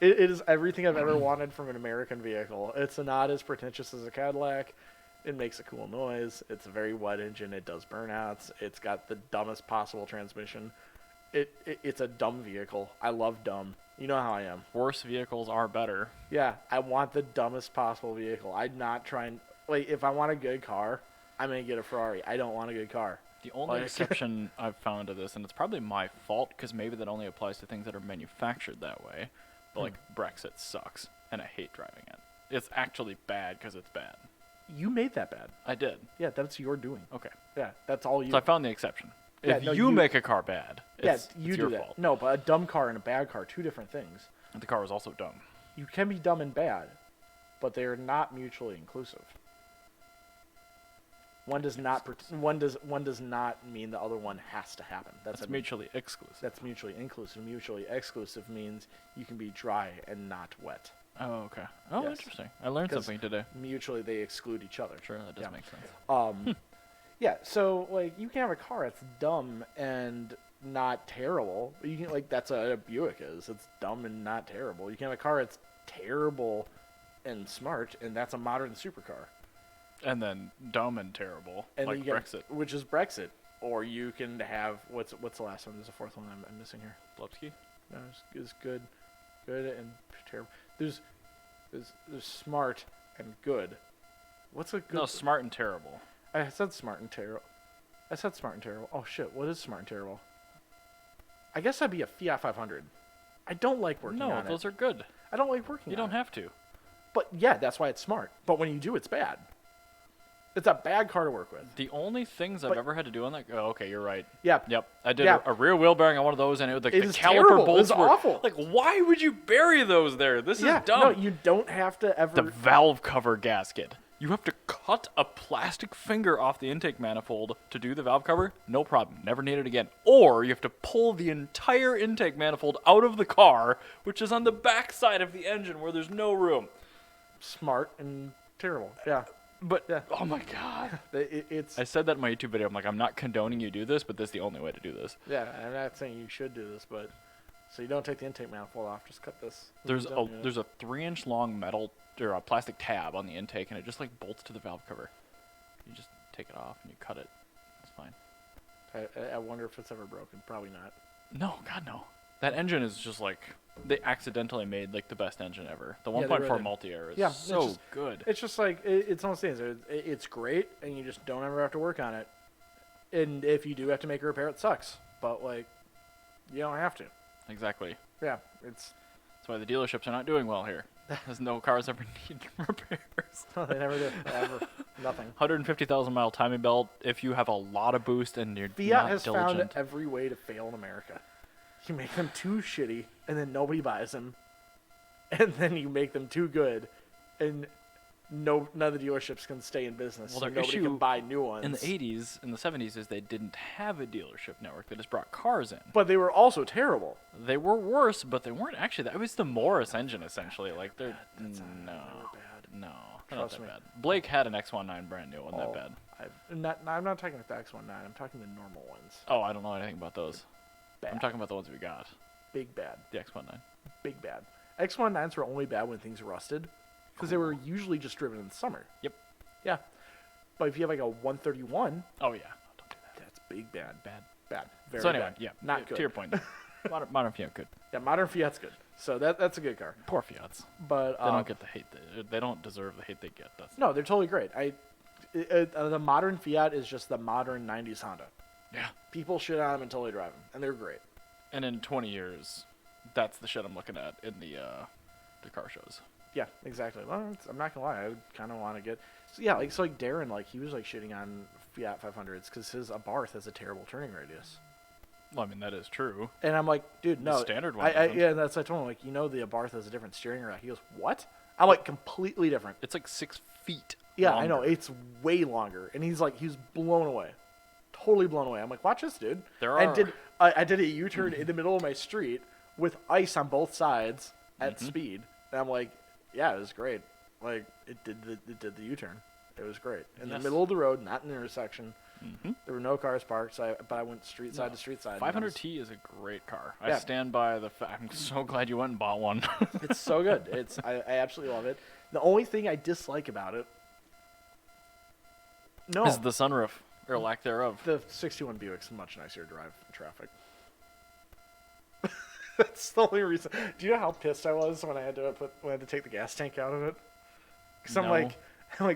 it is everything I've ever wanted from an American vehicle. It's not as pretentious as a Cadillac. It makes a cool noise. It's a very wet engine. It does burnouts. It's got the dumbest possible transmission. It's a dumb vehicle. I love dumb. You know how I am. Worse vehicles are better. Yeah, I want the dumbest possible vehicle. I'm not trying... Like, if I want a good car, I'm going to get a Ferrari. I don't want a good car. The only exception I've found to this, and it's probably my fault, because maybe that only applies to things that are manufactured that way, but, like, Brexit sucks, and I hate driving it. It's actually bad because it's bad. You made that bad. I did. Yeah, that's your doing. Okay. Yeah, that's all you... So I found the exception. Yeah, if you make a car bad, it's you your do that. fault. No, but a dumb car and a bad car, two different things. And the car was also dumb. You can be dumb and bad, but they are not mutually inclusive. One does not mean the other one has to happen. That's mutually exclusive. That's mutually inclusive. Mutually exclusive means you can be dry and not wet. Oh, okay. Oh, yes. Interesting. I learned something today. Mutually, they exclude each other. Sure, that does make sense. Yeah, so, like, you can have a car that's dumb and not terrible. You can, like, that's what a Buick is. It's dumb and not terrible. You can have a car that's terrible and smart, and that's a modern supercar. And then dumb and terrible, and like Brexit. Which is Brexit. Or you can have, what's the last one? There's a fourth one I'm missing here. Blupski? No, it's good and terrible. There's smart and good. What's a good? No, smart and terrible. I said smart and terrible. Oh shit, what is smart and terrible? I guess that'd be a Fiat 500. I don't like working on it. No, those are good. I don't like working on it. You don't have to. But yeah, that's why it's smart. But when you do, it's bad. It's a bad car to work with. The only things I've ever had to do on that... Oh, okay, you're right. Yeah. Yep. I did a rear wheel bearing on one of those, and the caliper terrible. bolts were awful. Like, why would you bury those there? This is dumb. No, you don't have to ever... The valve cover gasket. You have to cut a plastic finger off the intake manifold to do the valve cover. No problem. Never need it again. Or you have to pull the entire intake manifold out of the car, which is on the back side of the engine where there's no room. Smart and terrible. Yeah. But, oh my God. It's. I said that in my YouTube video. I'm like, I'm not condoning you do this, but this is the only way to do this. Yeah, I'm not saying you should do this, but so you don't take the intake manifold off, just cut this. There's a 3-inch long metal or a plastic tab on the intake, and it just like bolts to the valve cover. You just take it off and you cut it. It's fine. I wonder if it's ever broken. Probably not. No, God no. That engine is just like they accidentally made like the best engine ever. The 1.4 multi-air is so good. It's just like it's almost things. It's great, and you just don't ever have to work on it. And if you do have to make a repair, it sucks. But like, you don't have to. Exactly. Yeah, that's why the dealerships are not doing well here. Because no cars ever need repairs. No, they never do. Ever. Nothing. 150,000 mile timing belt. If you have a lot of boost and you're Fiat not has diligent. found every way to fail in America. You make them too shitty, and then nobody buys them. And then you make them too good, and none of the dealerships can stay in business. Well, so their nobody issue can buy new ones. In the 80s and the 70s is they didn't have a dealership network. They just brought cars in. But they were also terrible. They were worse, but they weren't actually. That was the Morris engine, essentially. Like they're bad. No, they're not that bad. Blake had an X19 brand new. Wasn't that bad? I'm not talking about the X19. I'm talking the normal ones. Oh, I don't know anything about those. Bad. I'm talking about the ones we got. Big bad. The X19. Big bad. X19s were only bad when things rusted, because they were usually just driven in the summer. Yep. Yeah. But if you have like a 131. Oh yeah. No, don't do that. That's big bad. Bad. Very so anyway, bad. Yeah. Not good. To your point. Modern Fiat good. Yeah, modern Fiat's good. So that's a good car. Poor Fiats. But they don't get the hate. They don't deserve the hate they get. No, they're totally great. The modern Fiat is just the modern 90s Honda. Yeah. People shit on them until they drive them, and they're great. And in 20 years, that's the shit I'm looking at in the car shows. Yeah, exactly. Well, I'm not gonna lie. I kind of want to get. So yeah, like Darren, like he was like shitting on Fiat 500s because his Abarth has a terrible turning radius. Well, I mean that is true. And I'm like, dude, no. The standard one. Yeah, that's what I told him. Like, the Abarth has a different steering rack. He goes, what? I'm like, completely different. It's like 6 feet. Yeah, longer. I know. It's way longer. And he's blown away. Totally blown away. I'm like, watch this, dude. I did a U-turn in the middle of my street with ice on both sides at speed. And I'm like, yeah, it was great. Like, it did the U-turn. It was great. In the middle of the road, not in the intersection. Mm-hmm. There were no cars parked, but I went street side to street side. 500T is a great car. I stand by the fact. I'm so glad you went and bought one. It's so good. I absolutely love it. The only thing I dislike about it No. Is the sunroof, or lack thereof. The 61 Buick's much nicer to drive in traffic. That's the only reason. Do you know how pissed I was when I had to take the gas tank out of it? Because I'm like,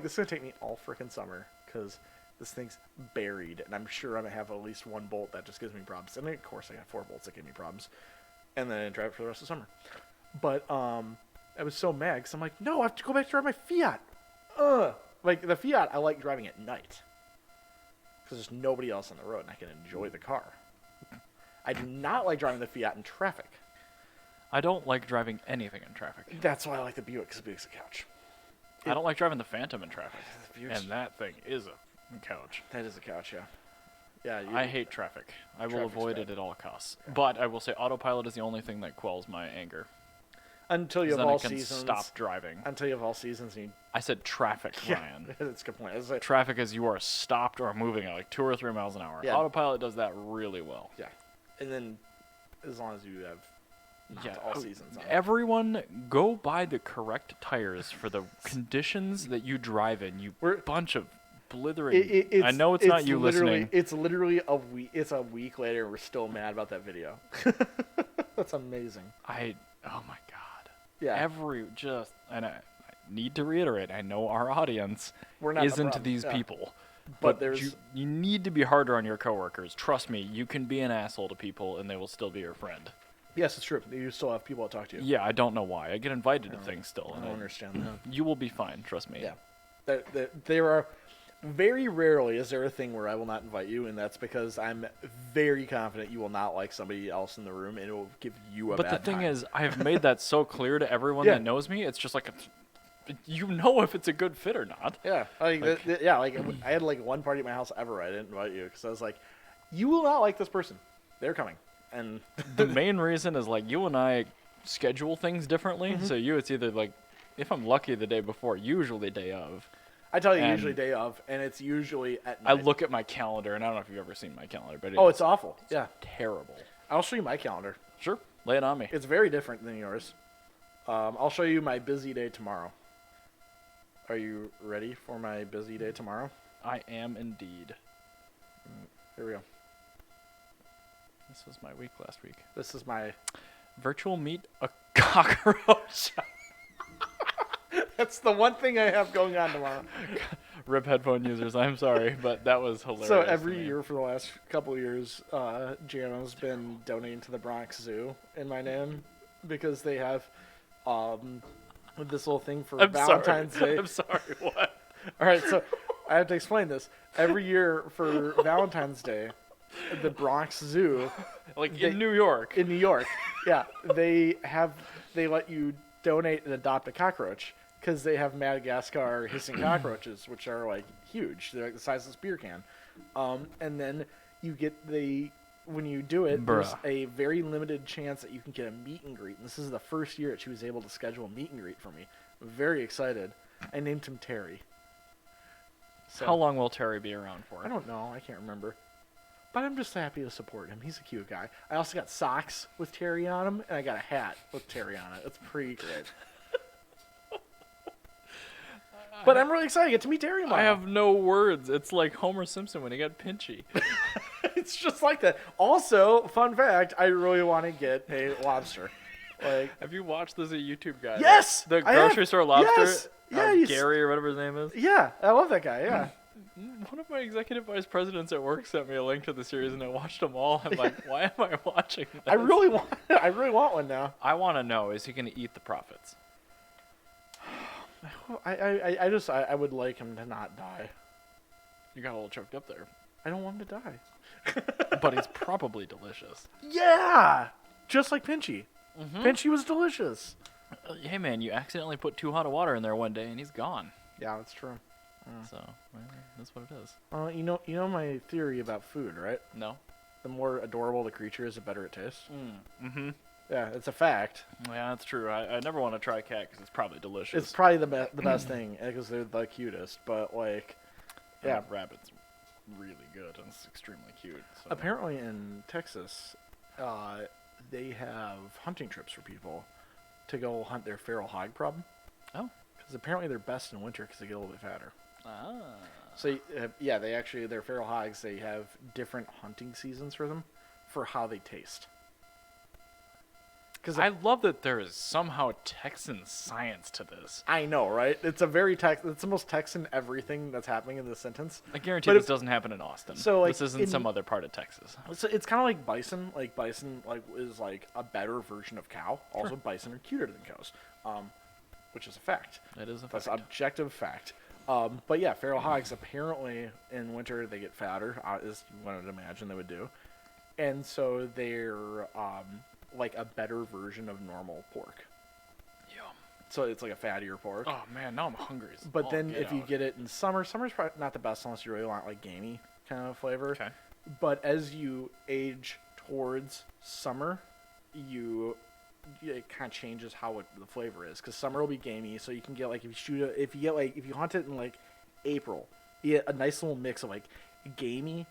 this is gonna take me all freaking summer because this thing's buried, and I'm sure I'm gonna have at least one bolt that just gives me problems. And then, of course, I got 4 bolts that give me problems, and then I drive it for the rest of the summer. But I was so mad because I'm like, no, I have to go back to drive my Fiat. Like the Fiat, I like driving at night because there's nobody else on the road, and I can enjoy the car. I do not like driving the Fiat in traffic. I don't like driving anything in traffic. That's why I like the Buick, because the Buick's a couch. I don't like driving the Phantom in traffic. And that thing is a couch. That is a couch, yeah. Yeah. I hate traffic. I will avoid it at all costs. Yeah. But I will say autopilot is the only thing that quells my anger. Until you have all seasons. Stop driving. Until you have all seasons. I said traffic, Ryan. That's a good point. Like, traffic is you are stopped or moving at like 2 or 3 miles an hour. Yeah. Autopilot does that really well. Yeah. And then as long as you have all seasons on. Everyone go buy the correct tires for the conditions that you drive in. You bunch of blithering. I know it's not you listening. It's literally a week. It's a week later. We're still mad about that video. That's amazing. Oh my God. Yeah. And I need to reiterate. I know our audience isn't these people. But you need to be harder on your coworkers. Trust me, you can be an asshole to people and they will still be your friend. Yes, it's true. You still have people to talk to. Yeah, I don't know why. I get invited to things still. I don't understand that. You will be fine, trust me. Yeah. There are very rarely is there a thing where I will not invite you, and that's because I'm very confident you will not like somebody else in the room, and it will give you a bad time. But the thing is, I have made that so clear to everyone that knows me. It's just like, you know if it's a good fit or not. Yeah. I had like one party at my house ever I didn't invite you because I was like, you will not like this person. They're coming. And the main reason is like you and I schedule things differently. Mm-hmm. So it's either like, if I'm lucky, the day before, usually day of. I tell you, usually day of, and it's usually at night. I look at my calendar, and I don't know if you've ever seen my calendar, but it's awful. It's terrible. I'll show you my calendar. Sure, lay it on me. It's very different than yours. I'll show you my busy day tomorrow. Are you ready for my busy day tomorrow? I am indeed. Here we go. This was my week last week. This is my virtual meet a cockroach. That's the one thing I have going on tomorrow. RIP headphone users, I'm sorry, but that was hilarious. So every year for the last couple of years, Jano's been donating to the Bronx Zoo in my name because they have this little thing for Valentine's Day. I'm sorry, what? All right, so I have to explain this. Every year for Valentine's Day, the Bronx Zoo, in New York. In New York, yeah, they let you donate and adopt a cockroach because they have Madagascar hissing cockroaches, which are like huge. They're like the size of this beer can, and then you get when you do it, there's a very limited chance that you can get a meet and greet. And this is the first year that she was able to schedule a meet and greet for me. I'm very excited. I named him Terry. So, how long will Terry be around for? I don't know. I can't remember. But I'm just happy to support him. He's a cute guy. I also got socks with Terry on them, and I got a hat with Terry on it. It's pretty great. But I'm really excited to get to meet Terry tomorrow. I have no words. It's like Homer Simpson when he got Pinchy. It's just like that. Also, fun fact, I really want to get a lobster. Have you watched this YouTube guy? Yes! The grocery store lobster? Yes! Yeah, Gary or whatever his name is? Yeah, I love that guy, yeah. One of my executive vice presidents at work sent me a link to the series, and I watched them all. I'm like, why am I watching this? I really want one now. I want to know, is he going to eat the profits? I would like him to not die. You got a little choked up there. I don't want him to die. But he's probably delicious. Yeah! Just like Pinchy. Mm-hmm. Pinchy was delicious. Hey, man, you accidentally put too hot of water in there one day, and he's gone. Yeah, that's true. So, that's what it is. You know my theory about food, right? No. The more adorable the creature is, the better it tastes. Mm-hmm. Yeah, it's a fact. Yeah, that's true. I never want to try a cat because it's probably delicious. It's probably the best thing because they're the cutest. But rabbit's really good and it's extremely cute. So. Apparently in Texas, they have hunting trips for people to go hunt their feral hog problem. Oh. Because apparently they're best in winter because they get a little bit fatter. Ah. So they're feral hogs. They have different hunting seasons for them, for how they taste. Because I love that there is somehow Texan science to this. I know, right? It's a it's the most Texan everything that's happening in this sentence. I guarantee this doesn't happen in Austin. So this isn't some other part of Texas. So it's kind of like bison. Like bison, is like a better version of cow. Also, sure. Bison are cuter than cows, which is a fact. That is a fact. That's objective fact. But yeah, feral hogs apparently in winter they get fatter, as you would imagine they would do, and so they're like a better version of normal pork. Yeah. So it's like a fattier pork. Oh man, now I'm hungry. But then if you get it in summer's probably not the best unless you really want like gamey kind of flavor. Okay. But as you age towards summer, it kind of changes how the flavor is, because summer will be gamey. So you can get like if you hunt it in like April, you get a nice little mix of like gamey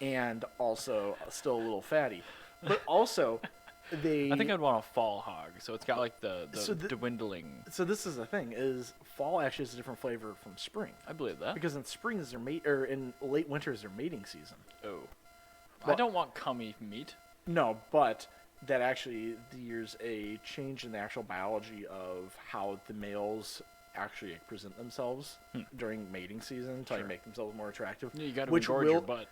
and also still a little fatty, but also. I think I'd want a fall hog, so it's got like the dwindling. So this is the thing: is fall actually is a different flavor from spring. I believe that, because in spring is or in late winter is their mating season. Oh, well, I don't want cummy meat. No, but that actually there's a change in the actual biology of how the males actually present themselves during mating season to make themselves more attractive. Yeah, you got to engorge your butt.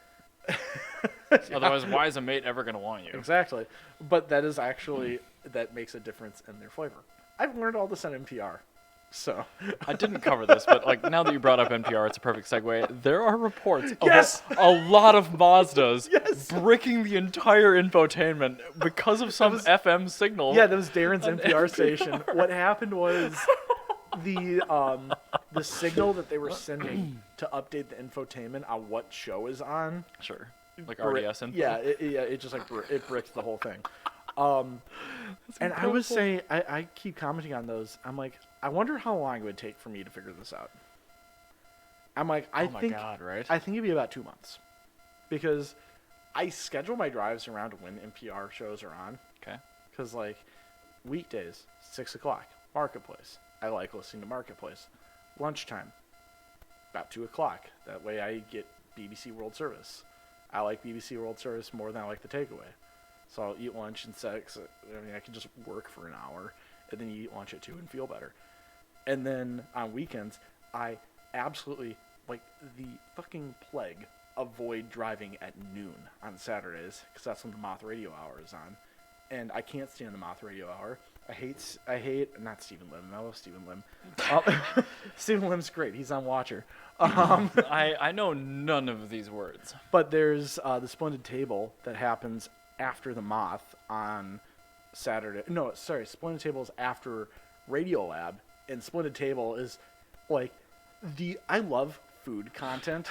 Otherwise, why is a mate ever going to want you? Exactly. But that is actually, that makes a difference in their flavor. I've learned all this on NPR. So I didn't cover this, but like now that you brought up NPR, it's a perfect segue. There are reports of a lot of Mazdas bricking the entire infotainment because of some FM signal. Yeah, that was Darren's NPR station. What happened was the signal that they were sending to update the infotainment on what show is on. Sure. Like RDS info. Yeah, it just like it bricked the whole thing. And I was saying, I keep commenting on those. I'm like, I wonder how long it would take for me to figure this out. I'm like, I think it'd be about 2 months, because I schedule my drives around when NPR shows are on. Okay. Because like weekdays, 6 o'clock, Marketplace. I like listening to Marketplace. Lunchtime, about 2 o'clock. That way I get BBC World Service. I like BBC World Service more than I like the takeaway. So I'll eat lunch and 6. I can just work for an hour, and then you eat lunch at 2 and feel better. And then on weekends, I absolutely, like the fucking plague, avoid driving at noon on Saturdays, because that's when the Moth Radio Hour is on. And I can't stand the Moth Radio Hour. I hate not Stephen Lim. I love Stephen Lim. Stephen Lim's great. He's on Watcher. I know none of these words. But there's the Splendid Table that happens after the Moth on Saturday. No, sorry. Splendid Table is after Radio Lab, and Splendid Table is like I love food content,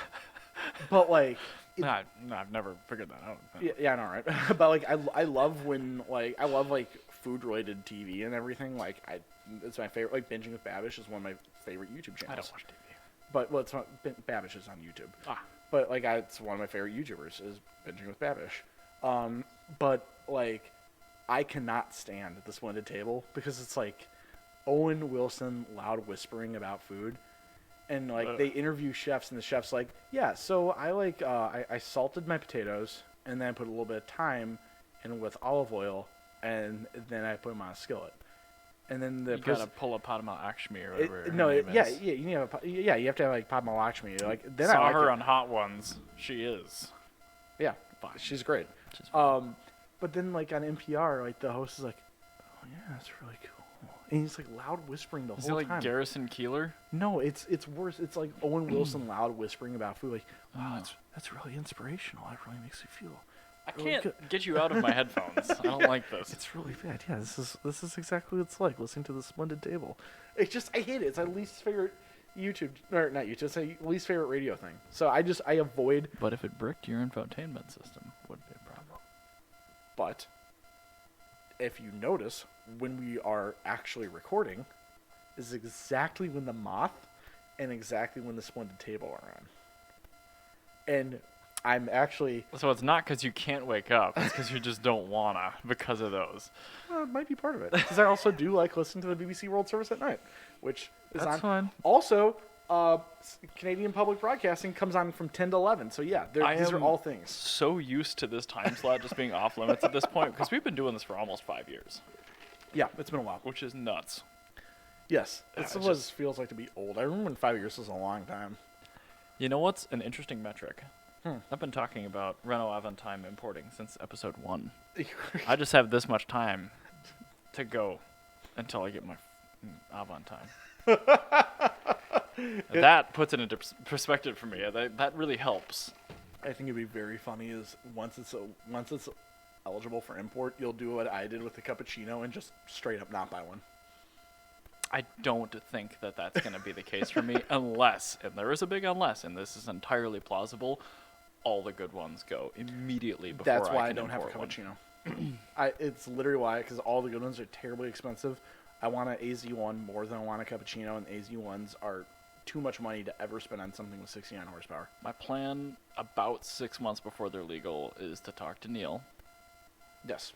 but like. I've never figured that out. Yeah, I know, right? But like, I love when I love food related TV and everything. Like, it's my favorite. Like, Binging with Babish is one of my favorite YouTube channels. I don't watch TV. But it's not, Babish is on YouTube. But like, it's one of my favorite YouTubers is Binging with Babish. But like, I cannot stand the Splendid Table because it's like Owen Wilson loud whispering about food. And like they interview chefs, and the chef's like, yeah, so I I salted my potatoes, and then I put a little bit of thyme in with olive oil, and then I put them on a skillet. And then you gotta pull a Padma Lakshmi or whatever. You have to have like Padma Lakshmi. Like then saw her on Hot Ones. She is. Yeah, she's great. But then like on NPR, like the host is like, oh yeah, that's really cool. And he's like loud whispering the whole time. Is he like Garrison Keillor? No, it's worse. It's like Owen Wilson loud whispering about food. Like, wow, that's really inspirational. That really makes me feel. I can't get you out of my headphones. I don't like this. It's really bad. Yeah, this is exactly what it's like listening to the Splendid Table. It's just I hate it. It's my least favorite YouTube or not YouTube. It's my least favorite radio thing. So I avoid. But if it bricked your infotainment system, would be a problem. But if you notice, when we are actually recording is exactly when the Moth and exactly when the Splendid Table are on. And I'm actually... So it's not because you can't wake up. It's because you just don't wanna because of those. Well, it might be part of it. Because I also do like listening to the BBC World Service at night, which is That's fine. Also, Canadian Public Broadcasting comes on from 10 to 11. So yeah, these are all things. So used to this time slot just being off limits at this point because we've been doing this for almost 5 years. Yeah, it's been a while. Which is nuts. Yes, it's what it feels like to be old. I remember when 5 years was a long time. You know what's an interesting metric? I've been talking about Renault Avantime importing since episode 1. I just have this much time to go until I get my Avantime. That puts it into perspective for me. That really helps. I think it'd be very funny is once it's eligible for import, you'll do what I did with the cappuccino and just straight up not buy one. I don't think that that's going to be the case for me unless, and there is a big unless, and this is entirely plausible, all the good ones go immediately before That's why I I don't have a cappuccino. It's literally why, because all the good ones are terribly expensive. I want an AZ1 more than I want a cappuccino, and AZ1s are too much money to ever spend on something with 69 horsepower. My plan about 6 months before they're legal is to talk to Neil. Yes.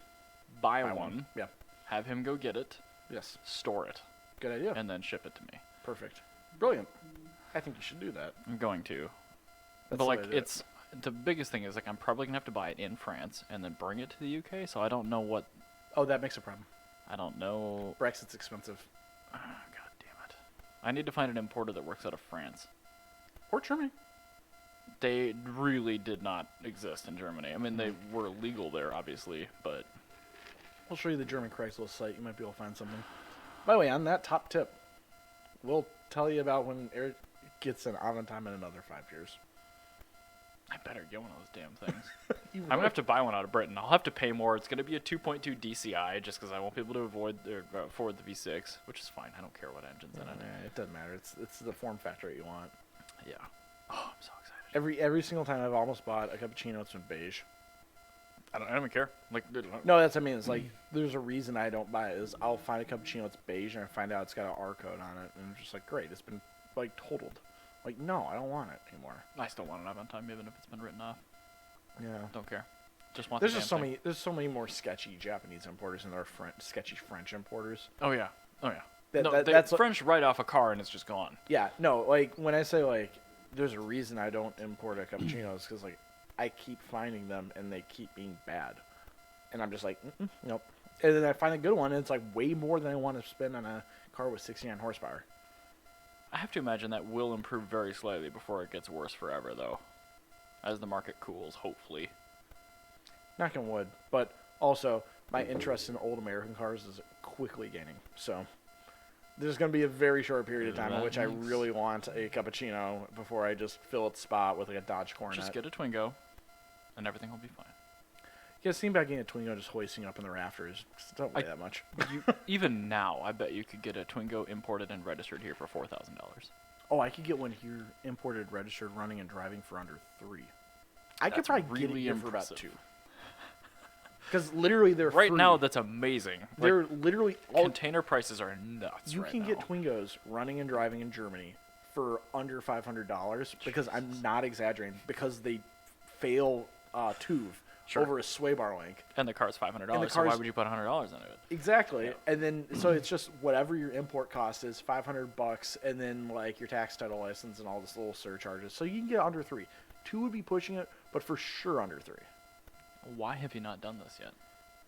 Buy one. Yeah. Have him go get it. Yes. Store it. Good idea. And then ship it to me. Perfect. Brilliant. I think you should do that. I'm going to. But like, it's the biggest thing is like I'm probably gonna have to buy it in France and then bring it to the UK. So I don't know what. Oh, that makes a problem. I don't know. Brexit's expensive. God damn it! I need to find an importer that works out of France or Germany. They really did not exist in Germany. I mean, they were legal there, obviously, but I'll show you the German Craigslist site. You might be able to find something. By the way, on that top tip, we'll tell you about when Eric gets an Avantime in another 5 years. I better get one of those damn things. I'm going to have to buy one out of Britain. I'll have to pay more. It's going to be a 2.2 DCI just because I won't be able to afford the V6, which is fine. I don't care what engine's in it. It doesn't matter. It's the form factor you want. Yeah. Oh, I'm so excited. Every single time I've almost bought a cappuccino, it's been beige. I don't even care. Like, no, that's what I mean. It's like there's a reason I don't buy it. Is I'll find a cappuccino that's beige and I find out it's got an R code on it, and I'm just like, great, it's been like totaled. Like, no, I don't want it anymore. I still want it up on time, even if it's been written off. Yeah, don't care. Just want. There's just so many. There's so many more sketchy Japanese importers than there are sketchy French importers. Oh yeah. Oh yeah. That's French right off a car and it's just gone. Yeah. No, like when I say like, there's a reason I don't import a cappuccino is because like I keep finding them and they keep being bad, and I'm just like, nope. And then I find a good one and it's like way more than I want to spend on a car with 69 horsepower. I have to imagine that will improve very slightly before it gets worse forever, though, as the market cools, hopefully. Knock on wood. But also, my interest in old American cars is quickly gaining. So there's going to be a very short period of time in which I really want a cappuccino before I just fill its spot with like a Dodge Coronet. Just get a Twingo, and everything will be fine. Yeah, seeing about getting a Twingo just hoisting up in the rafters. Don't weigh that much. Even now, I bet you could get a Twingo imported and registered here for $4,000. Oh, I could get one here imported, registered, running, and driving for under $3,000. I could probably get it here for about $2,000. Because literally they're right free. Now. That's amazing. They're literally container prices are nuts. You can get Twingos running and driving in Germany for under $500 because I'm not exaggerating. Because they fail TÜV. Sure. Over a sway bar link. And the car's $500, so why would you put $100 into it? Exactly. Yeah. And then, so it's just whatever your import cost is, $500, and then like your tax, title, license, and all this little surcharges. So you can get under $3,000. $2,000 would be pushing it, but for sure under $3,000. Why have you not done this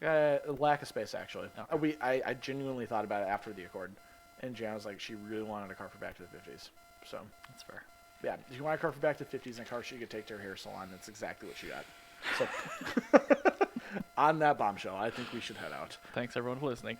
yet? Lack of space, actually. Okay. I genuinely thought about it after the Accord, and Jan was like, she really wanted a car for back to the 50s. So that's fair. Yeah, if you want a car for back to the 50s and a car she could take to her hair salon, that's exactly what she got. So, on that bombshell, I think we should head out. Thanks, everyone, for listening.